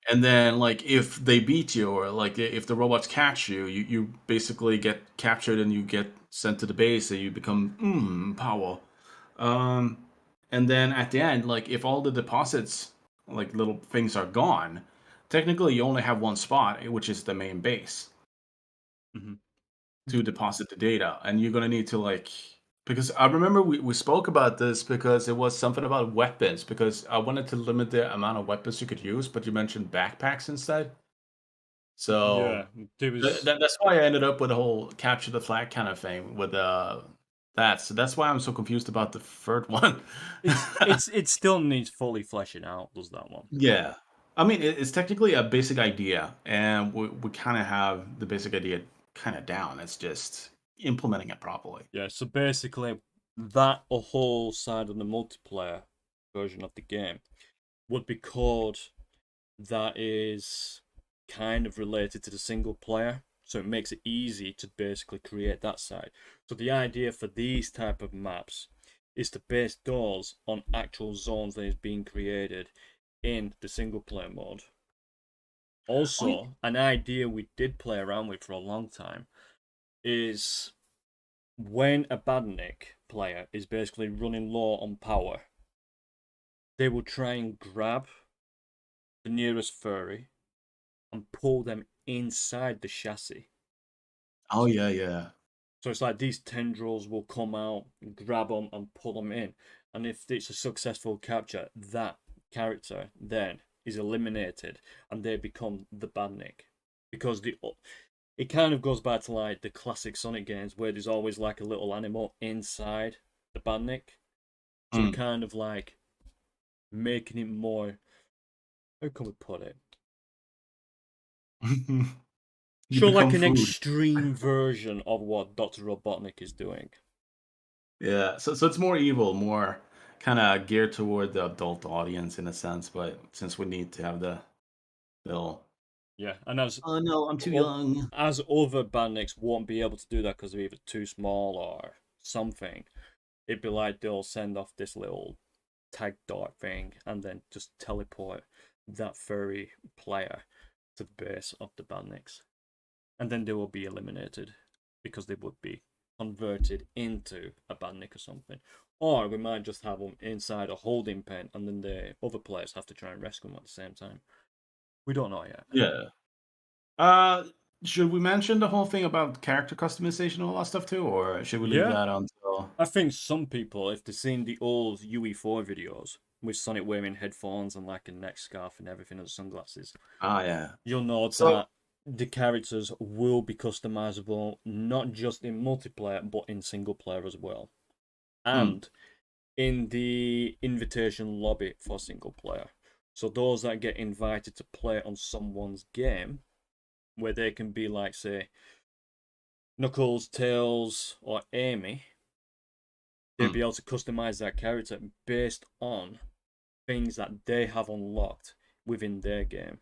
And then like if they beat you or like if the robots catch you, you basically get captured and you get sent to the base and you become power. Um, and then at the end, like if all the deposits like little things are gone, technically you only have one spot, which is the main base Mm-hmm. to deposit the data, and you're gonna need to like because I remember we spoke about this because it was something about weapons because I wanted to limit the amount of weapons you could use, but you mentioned backpacks instead. So Yeah, there was. that's why I ended up with the whole capture the flag kind of thing with that. So that's why I'm so confused about the third one. It still needs fully fleshing out. Does that one? Yeah. I mean, it's technically a basic idea, and we kind of have the basic idea kind of down. It's just implementing it properly. Yeah. So basically, that a whole side of the multiplayer version of the game would be code that is kind of related to the single player. So it makes it easy to basically create that side. So the idea for these type of maps is to base those on actual zones that is being created in the single player mode. Oh, Also, an idea we did play around with for a long time is when a badnik player is basically running low on power, they will try and grab the nearest furry and pull them inside the chassis. oh yeah, yeah. So it's like these tendrils will come out, grab them, and pull them in. And if it's a successful capture, that character then is eliminated and they become the badnik. Because it kind of goes back to like the classic Sonic games where there's always like a little animal inside the badnik. So we're Mm. kind of like making it more, how can we put it? You Show become like an food. extreme version of what Dr. Robotnik is doing. Yeah, so it's more evil, more kind of geared toward the adult audience in a sense. But since we need to have the little, Yeah, and as oh no, I'm too o- young. as other bandits won't be able to do that because they're either too small or something, it'd be like they'll send off this little tag dart thing and then just teleport that furry player to the base of the bandits. And then they will be eliminated because they would be converted into a bandit or something. Or we might just have them inside a holding pen and then the other players have to try and rescue them at the same time. We don't know yet. Yeah. Uh, should we mention the whole thing about character customization and all that stuff too, or should we leave Yeah, that until? I think some people, if they've seen the old UE4 videos, with Sonic wearing headphones and like a neck scarf and everything and sunglasses, Ah, yeah. you'll know So, that the characters will be customizable not just in multiplayer but in single player as well. hmm. And in the invitation lobby for single player. So those that get invited to play on someone's game, where they can be like, say, Knuckles, Tails, or Amy, they'll Hmm. be able to customize that character based on things that they have unlocked within their game.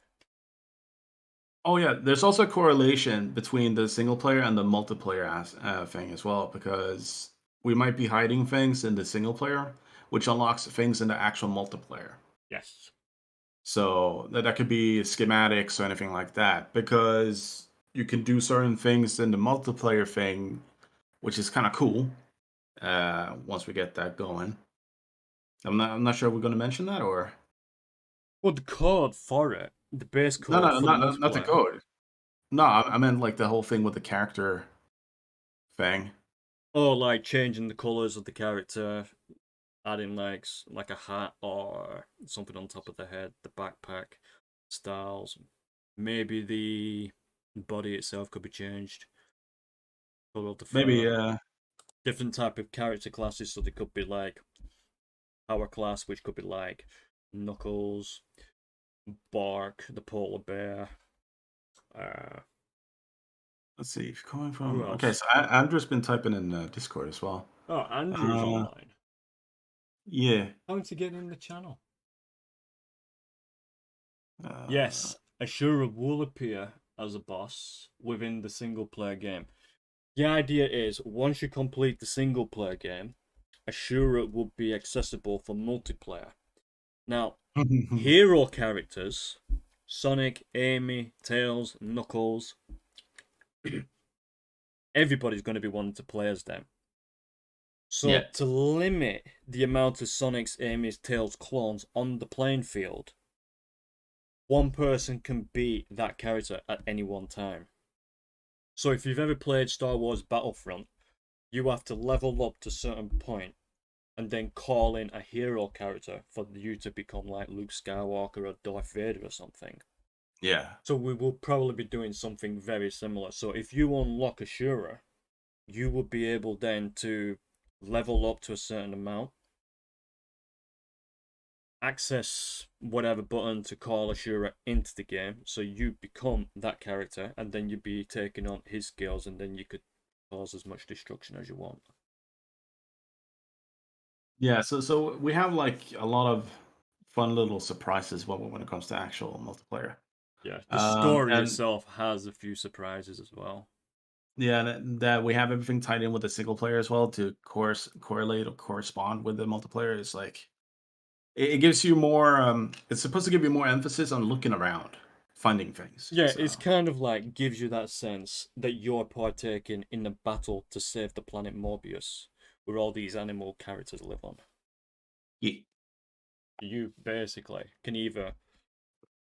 Oh yeah, there's also a correlation between the single player and the multiplayer thing as well, because we might be hiding things in the single player, which unlocks things in the actual multiplayer. Yes. So that could be schematics or anything like that, because you can do certain things in the multiplayer thing, which is kind of cool. Once we get that going, I'm not sure we're going to mention that or Well, the code for it, the base no, code no, for the not the multiplayer. code. No, I meant like the whole thing with the character thing. Oh, like changing the colors of the character, adding like a hat or something on top of the head, the backpack styles. Maybe the body itself could be changed. Color of the Maybe fur. Different type of character classes, so they could be like power class, which could be like Knuckles, Bark, the polar bear. Uh, let's see. If you're coming who from okay, else? so Andrew's been typing in Discord as well. Oh, Andrew's Uh, online. yeah. How to get in the channel? Uh, Yes, Ashura will appear as a boss within the single player game. The idea is once you complete the single player game, Ashura will be accessible for multiplayer. Now, hero characters, Sonic, Amy, Tails, Knuckles, everybody's going to be wanting to play as them. So, yeah. to limit the amount of Sonic's, Amy's, Tails clones on the playing field, one person can be that character at any one time. So, if you've ever played Star Wars Battlefront, you have to level up to a certain point and then call in a hero character for you to become like Luke Skywalker or Darth Vader or something. Yeah. So we will probably be doing something very similar. So if you unlock Ashura, you will be able then to level up to a certain amount, access whatever button to call Ashura into the game, so you become that character, and then you'd be taking on his skills, and then you could cause as much destruction as you want. Yeah, so we have like a lot of fun little surprises when it comes to actual multiplayer. Yeah, the story And itself has a few surprises as well. yeah, that we have everything tied in with the single player as well to correlate or correspond with the multiplayer is like it gives you more. It's supposed to give you more emphasis on looking around, finding things. Yeah, it's So kind of like gives you that sense that you're partaking in a battle to save the planet Morbius, where all these animal characters live on. yeah, You basically can either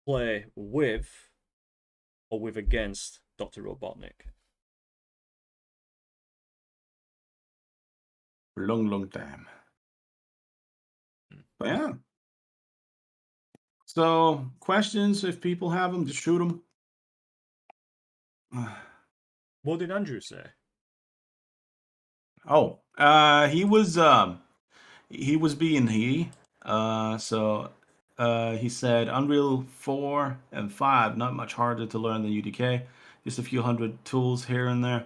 play with or with against Dr. Robotnik. long time. Hmm. But yeah. So questions, if people have them, just shoot them. What did Andrew say? Oh, he was being he. So he said Unreal 4 and 5 not much harder to learn than UDK, just a few hundred tools here and there.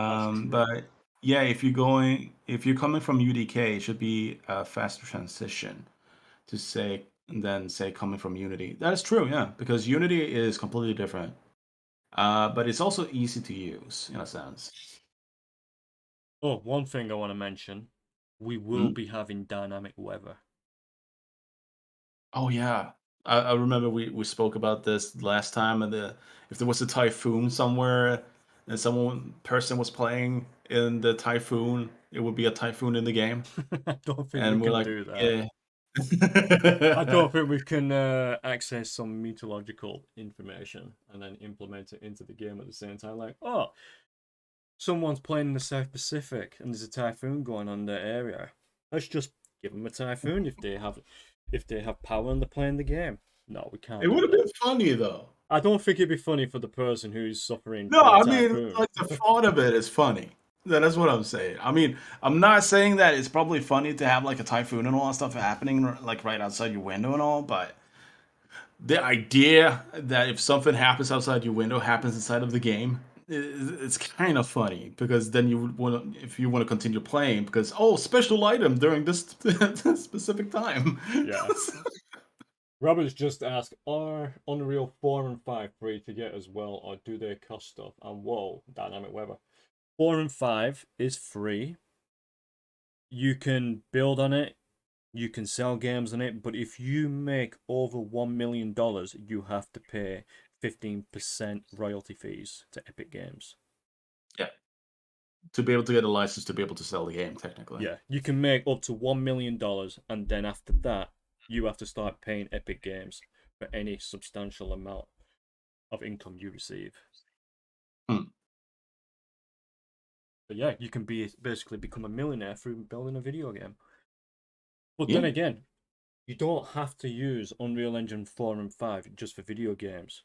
That's true. But yeah, if you're coming from UDK, it should be a faster transition to say than say coming from Unity. That is true, yeah, because Unity is completely different. But it's also easy to use in a sense. Oh, one thing I want to mention. We will Mm. be having dynamic weather. Oh yeah, I remember we spoke about this last time, and if there was a typhoon somewhere, and someone person was playing in the typhoon, it would be a typhoon in the game, I don't think we and we're can like, do that. yeah. I don't think we can access some meteorological information and then implement it into the game at the same time. Like, oh, someone's playing in the South Pacific and there's a typhoon going on in their area. Let's just Give them a typhoon if they have power and they're playing the game. No, we can't It do would have that. been funny though. I don't think it'd be funny for the person who's suffering No, from a I mean, typhoon. like the thought of it is funny. That's what I'm saying. I mean, I'm not saying that it's probably funny to have like a typhoon and all that stuff happening like right outside your window and all, but the idea that if something happens outside your window happens inside of the game, it's kind of funny because then you would want to, if you want to continue playing, because oh, special item during this specific time. Yeah. Roberts just asked, are Unreal 4 and 5 free to get as well, or do they cost stuff? And whoa, dynamic weather. 4 and 5 is free. You can build on it, you can sell games on it, but if you make over $1 million, you have to pay 15% royalty fees to Epic Games. Yeah. To be able to get a license to be able to sell the game, technically. Yeah, you can make up to $1 million, and then after that, you have to start paying Epic Games for any substantial amount of income you receive. Hmm. But yeah, you can basically become a millionaire through building a video game. But Yeah. then again, you don't have to use Unreal Engine 4 and 5 just for video games.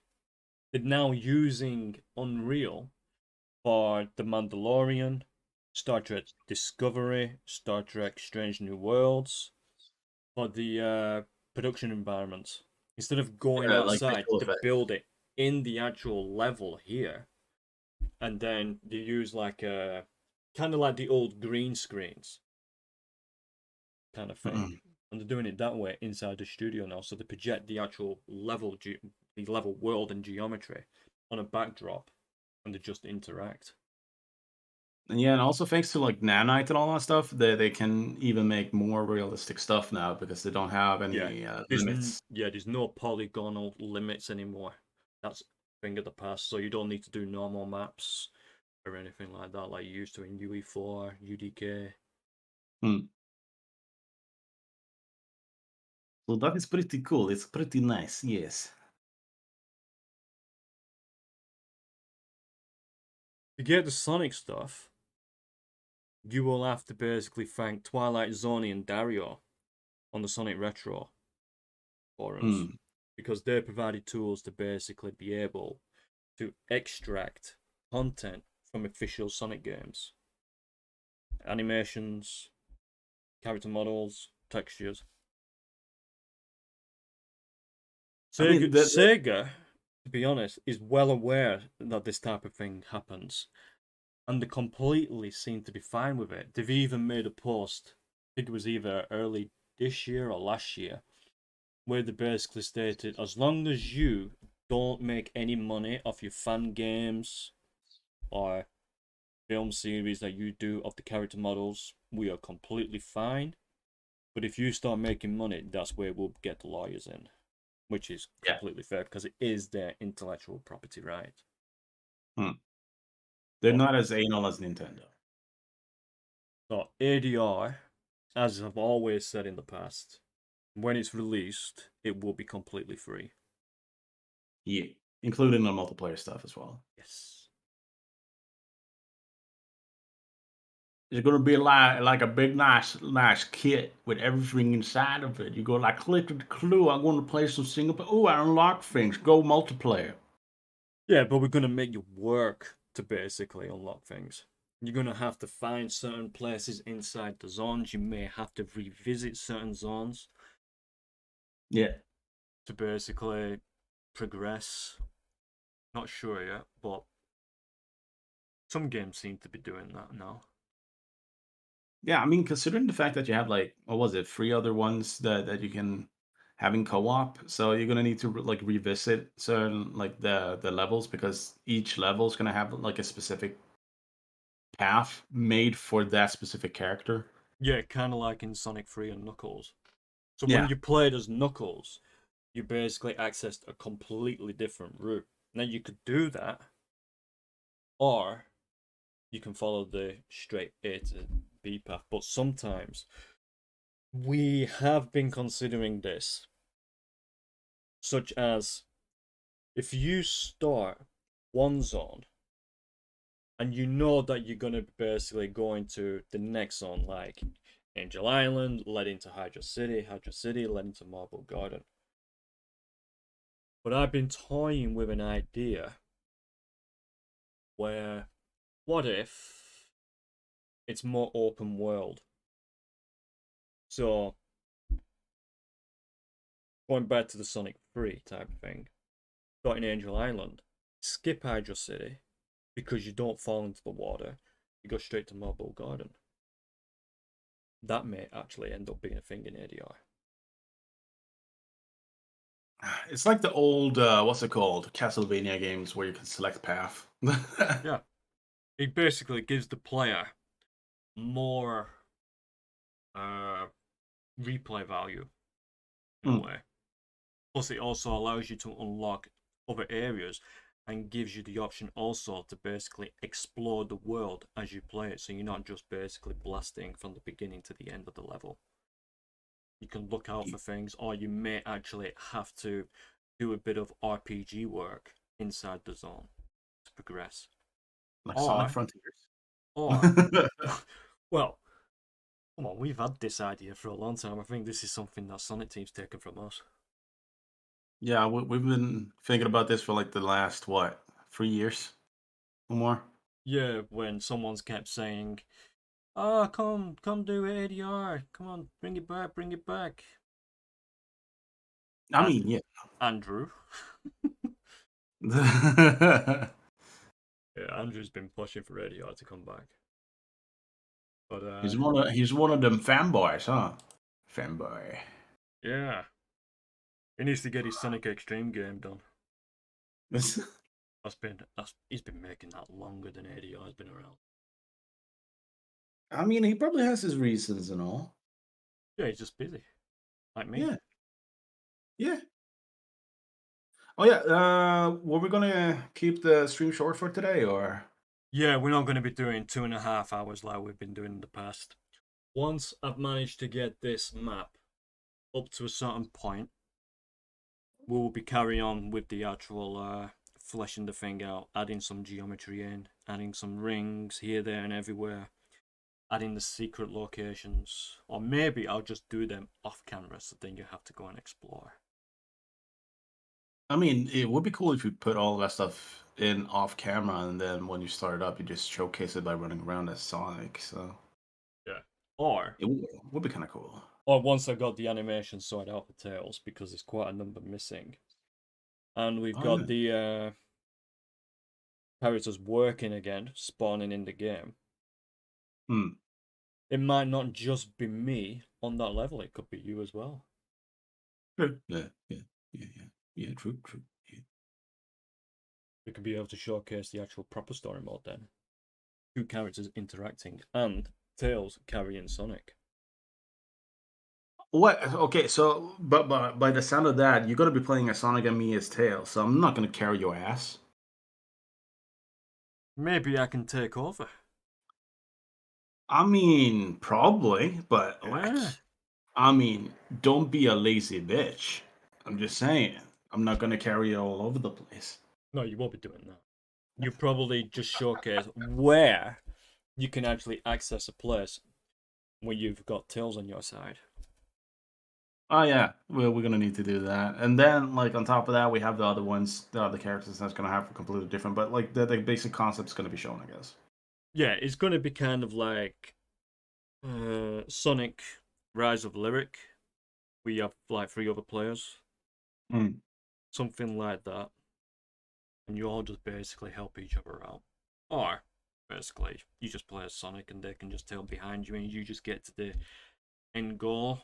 They're now using Unreal for The Mandalorian, Star Trek Discovery, Star Trek Strange New Worlds, for the production environments. Instead of going Yeah, like outside visual to effects. build it in the actual level here, and then they use like a kind of like the old green screens kind of thing, and they're doing it that way inside the studio now. So they project the actual level, the level world and geometry on a backdrop, and they just interact. And yeah, and also thanks to like nanite and all that stuff, they can even make more realistic stuff now because they don't have Yeah, any limits. there's no polygonal limits anymore. That's a thing of the past. So you don't need to do normal maps or anything like that, like you used to in UE4, UDK. Hmm. So that is pretty cool. It's pretty nice. Yes. To get the Sonic stuff, you will have to basically thank Twilight Zoni and Dario on the Sonic Retro forums Hmm. because they provided tools to basically be able to extract content from official Sonic games, animations, character models, textures. I mean, Sega, to be honest, is well aware that this type of thing happens, and they completely seem to be fine with it. They've even made a post, I think it was either early this year or last year, where they basically stated, as long as you don't make any money off your fan games or film series that you do of the character models, we are completely fine. But if you start making money, that's where we'll get the lawyers in, which is yeah. completely fair because it is their intellectual property right. Hmm. They're But, not as anal as Nintendo. so ADR, as I've always said in the past, when it's released, it will be completely free. Yeah, including the multiplayer stuff as well. Yes. It's gonna be like a big nice kit with everything inside of it. You go like click the clue. I'm gonna play some single player. Oh, I unlock things. Go multiplayer. Yeah, but we're gonna make you work to basically unlock things. You're gonna have to find certain places inside the zones. You may have to revisit certain zones Yeah. to basically progress. Not sure yet, but some games seem to be doing that now. Yeah, I mean, considering the fact that you have like, what was it, three other ones that you can have in co-op, so you're gonna need to like revisit certain like the levels because each level is gonna have like a specific path made for that specific character. Yeah, kind of like in Sonic 3 and Knuckles. So when Yeah, you played as Knuckles, you basically accessed a completely different route. Now you could do that, or you can follow the straight A to B path. But sometimes we have been considering this, such as if you start one zone and you know that you're gonna basically go into the next zone, like Angel Island led into Hydra City led into Marble Garden. But I've been toying with an idea where, what if it's more open world? So, going back to the Sonic 3 type of thing, got in Angel Island, skip Hydra City, because you don't fall into the water, you go straight to Marble Garden. That may actually end up being a thing in ADR. It's like the old what's it called? Castlevania games where you can select path. Yeah. It basically gives the player more uh, replay value in a Hmm. way. Plus, it also allows you to unlock other areas and gives you the option also to basically explore the world as you play it. So you're not just basically blasting from the beginning to the end of the level. You can look out for things, or you may actually have to do a bit of RPG work inside the zone to progress. Like Sonic Or, Frontiers. or, well, come on, we've had this idea for a long time. I think this is something that Sonic Team's taken from us. Yeah, we've been thinking about this for like the last what, 3 years or more. Yeah, when someone's kept saying, "Ah, come do ADR. Come on, bring it back, bring it back." I And mean, yeah. Andrew, yeah, Andrew's been pushing for ADR to come back. But he's one of them fanboys, huh? Fanboy. yeah, he needs to get his Sonic Extreme game done. That's he's been making that longer than ADR's been around. I mean, he probably has his reasons and all. Yeah, he's just busy, like me. Yeah, yeah. Oh yeah. Were we gonna keep the stream short for today, or? Yeah, we're not going to be doing 2.5 hours like we've been doing in the past. Once I've managed to get this map up to a certain point, we'll be carrying on with the actual fleshing the thing out, adding some geometry in, adding some rings here, there, and everywhere, adding the secret locations, or maybe I'll just do them off camera, so then you have to go and explore. I mean, it would be cool if you put all that stuff in off camera, and then when you start it up, you just showcase it by running around as Sonic. So Yeah. Or it would be kind of cool. once I got the animation sorted out for Tails, because there's quite a number missing, and we've Oh got yeah. the characters working again, spawning in the game. Hmm. It might not just be me on that level, it could be you as well. True. Yeah. Yeah. Yeah. Yeah. Yeah. True. True. Yeah. We could be able to showcase the actual proper story mode then. Two characters interacting and Tails carrying Sonic. What? Okay. So, but by the sound of that, you're gonna be playing as Sonic and me as Tails. So I'm not gonna carry your ass. Maybe I can take over. I mean, probably, but like, Yeah. I mean, don't be a lazy bitch. I'm just saying. I'm not gonna carry you all over the place. No, you won't be doing that. You probably just showcase where you can actually access a place where you've got Tails on your side. Oh yeah, we're gonna need to do that, and then like on top of that, we have the other ones, the other characters that's gonna have completely different, but like the basic concept's gonna be shown, I guess. Yeah, it's going to be kind of like Sonic Rise of Lyric. We have like 3 other players, Mm. something like that, and you all just basically help each other out. Or basically, you just play as Sonic and they can just tail behind you, and you just get to the end goal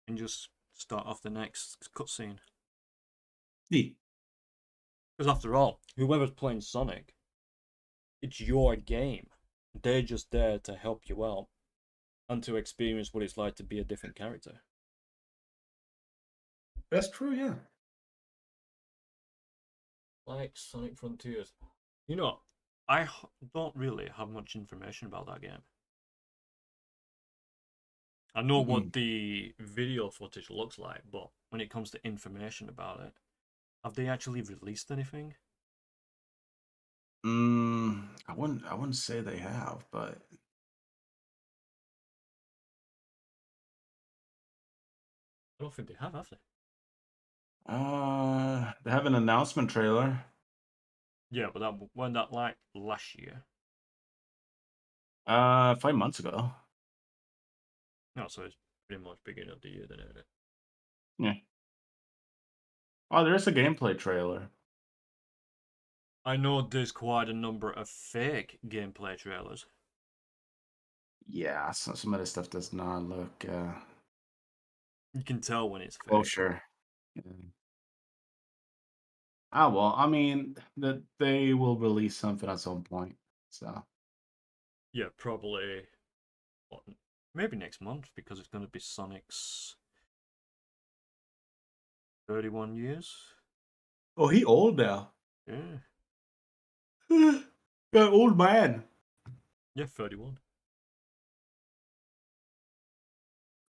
and just start off the next cutscene. Yeah. Because after all, whoever's playing Sonic, it's your game. They're just there to help you out and to experience what it's like to be a different character. That's true, yeah. Like Sonic Frontiers. You know, I don't really have much information about that game. I know what Mm. the video footage looks like, but when it comes to information about it, have they actually released anything? I wouldn't say they have, but I don't think they have they? They have an announcement trailer. Yeah, but that wasn't that like last year. 5 months ago. No, so it's pretty much beginning of the year then, isn't it? Yeah. Oh, there is a gameplay trailer. I know there's quite a number of fake gameplay trailers. Yeah, some of this stuff does not look You can tell when it's fake. kosher. Yeah. Ah, well, I mean, that they will release something at some point. So Yeah, probably. What, maybe next month because it's going to be Sonic's 31 years. oh, he old now. Yeah, Yeah, old man. yeah, 31.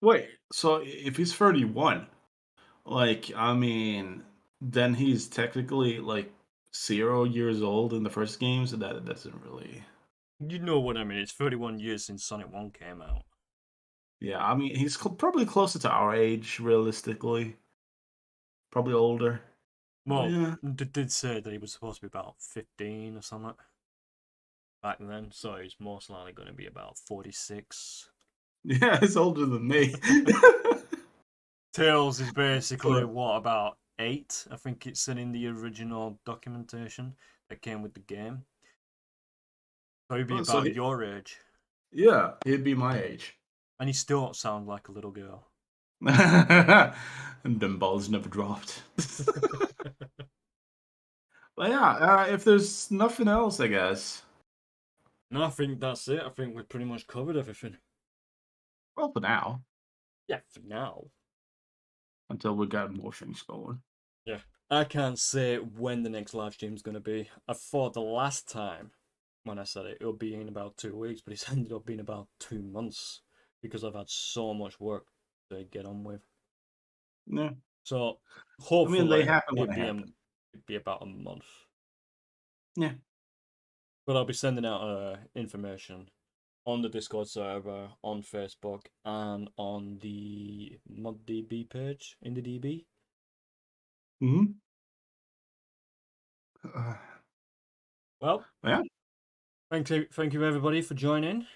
Wait, so if he's 31, like, I mean, then he's technically like 0 years old in the first game, so that doesn't really. You know what I mean? It's 31 years since Sonic 1 came out. Yeah, I mean, he's probably closer to our age, realistically. Probably older. But Well, yeah. they did say that he was supposed to be about 15 or something back then, so he's most likely going to be about 46. Yeah, he's older than me. Tails is basically, But what, about 8? I think it's said in the original documentation that came with the game. So he'd be so about your age. yeah, he'd be my age. And he still don't sound like a little girl. And them balls never dropped. But yeah, if there's nothing else, I guess. No, I think that's it. I think we've pretty much covered everything. Well, for now, Yeah, for now. until we got more things going. Yeah. I can't say when the next live stream is going to be. I thought the last time when I said it, it'll be in about 2 weeks, but it's ended up being about 2 months because I've had so much work to get on with. Yeah, So I mean, they hopefully happen when they happen. it'd be about a month. Yeah. But I'll be sending out information on the Discord server, on Facebook, and on the ModDB page in the DB. Hmm. Well, Yeah. thank you everybody for joining.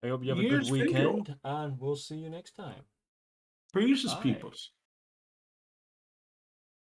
I hope you have a good Yes, thank you. weekend, and we'll see you next time. Precious Bye. peoples.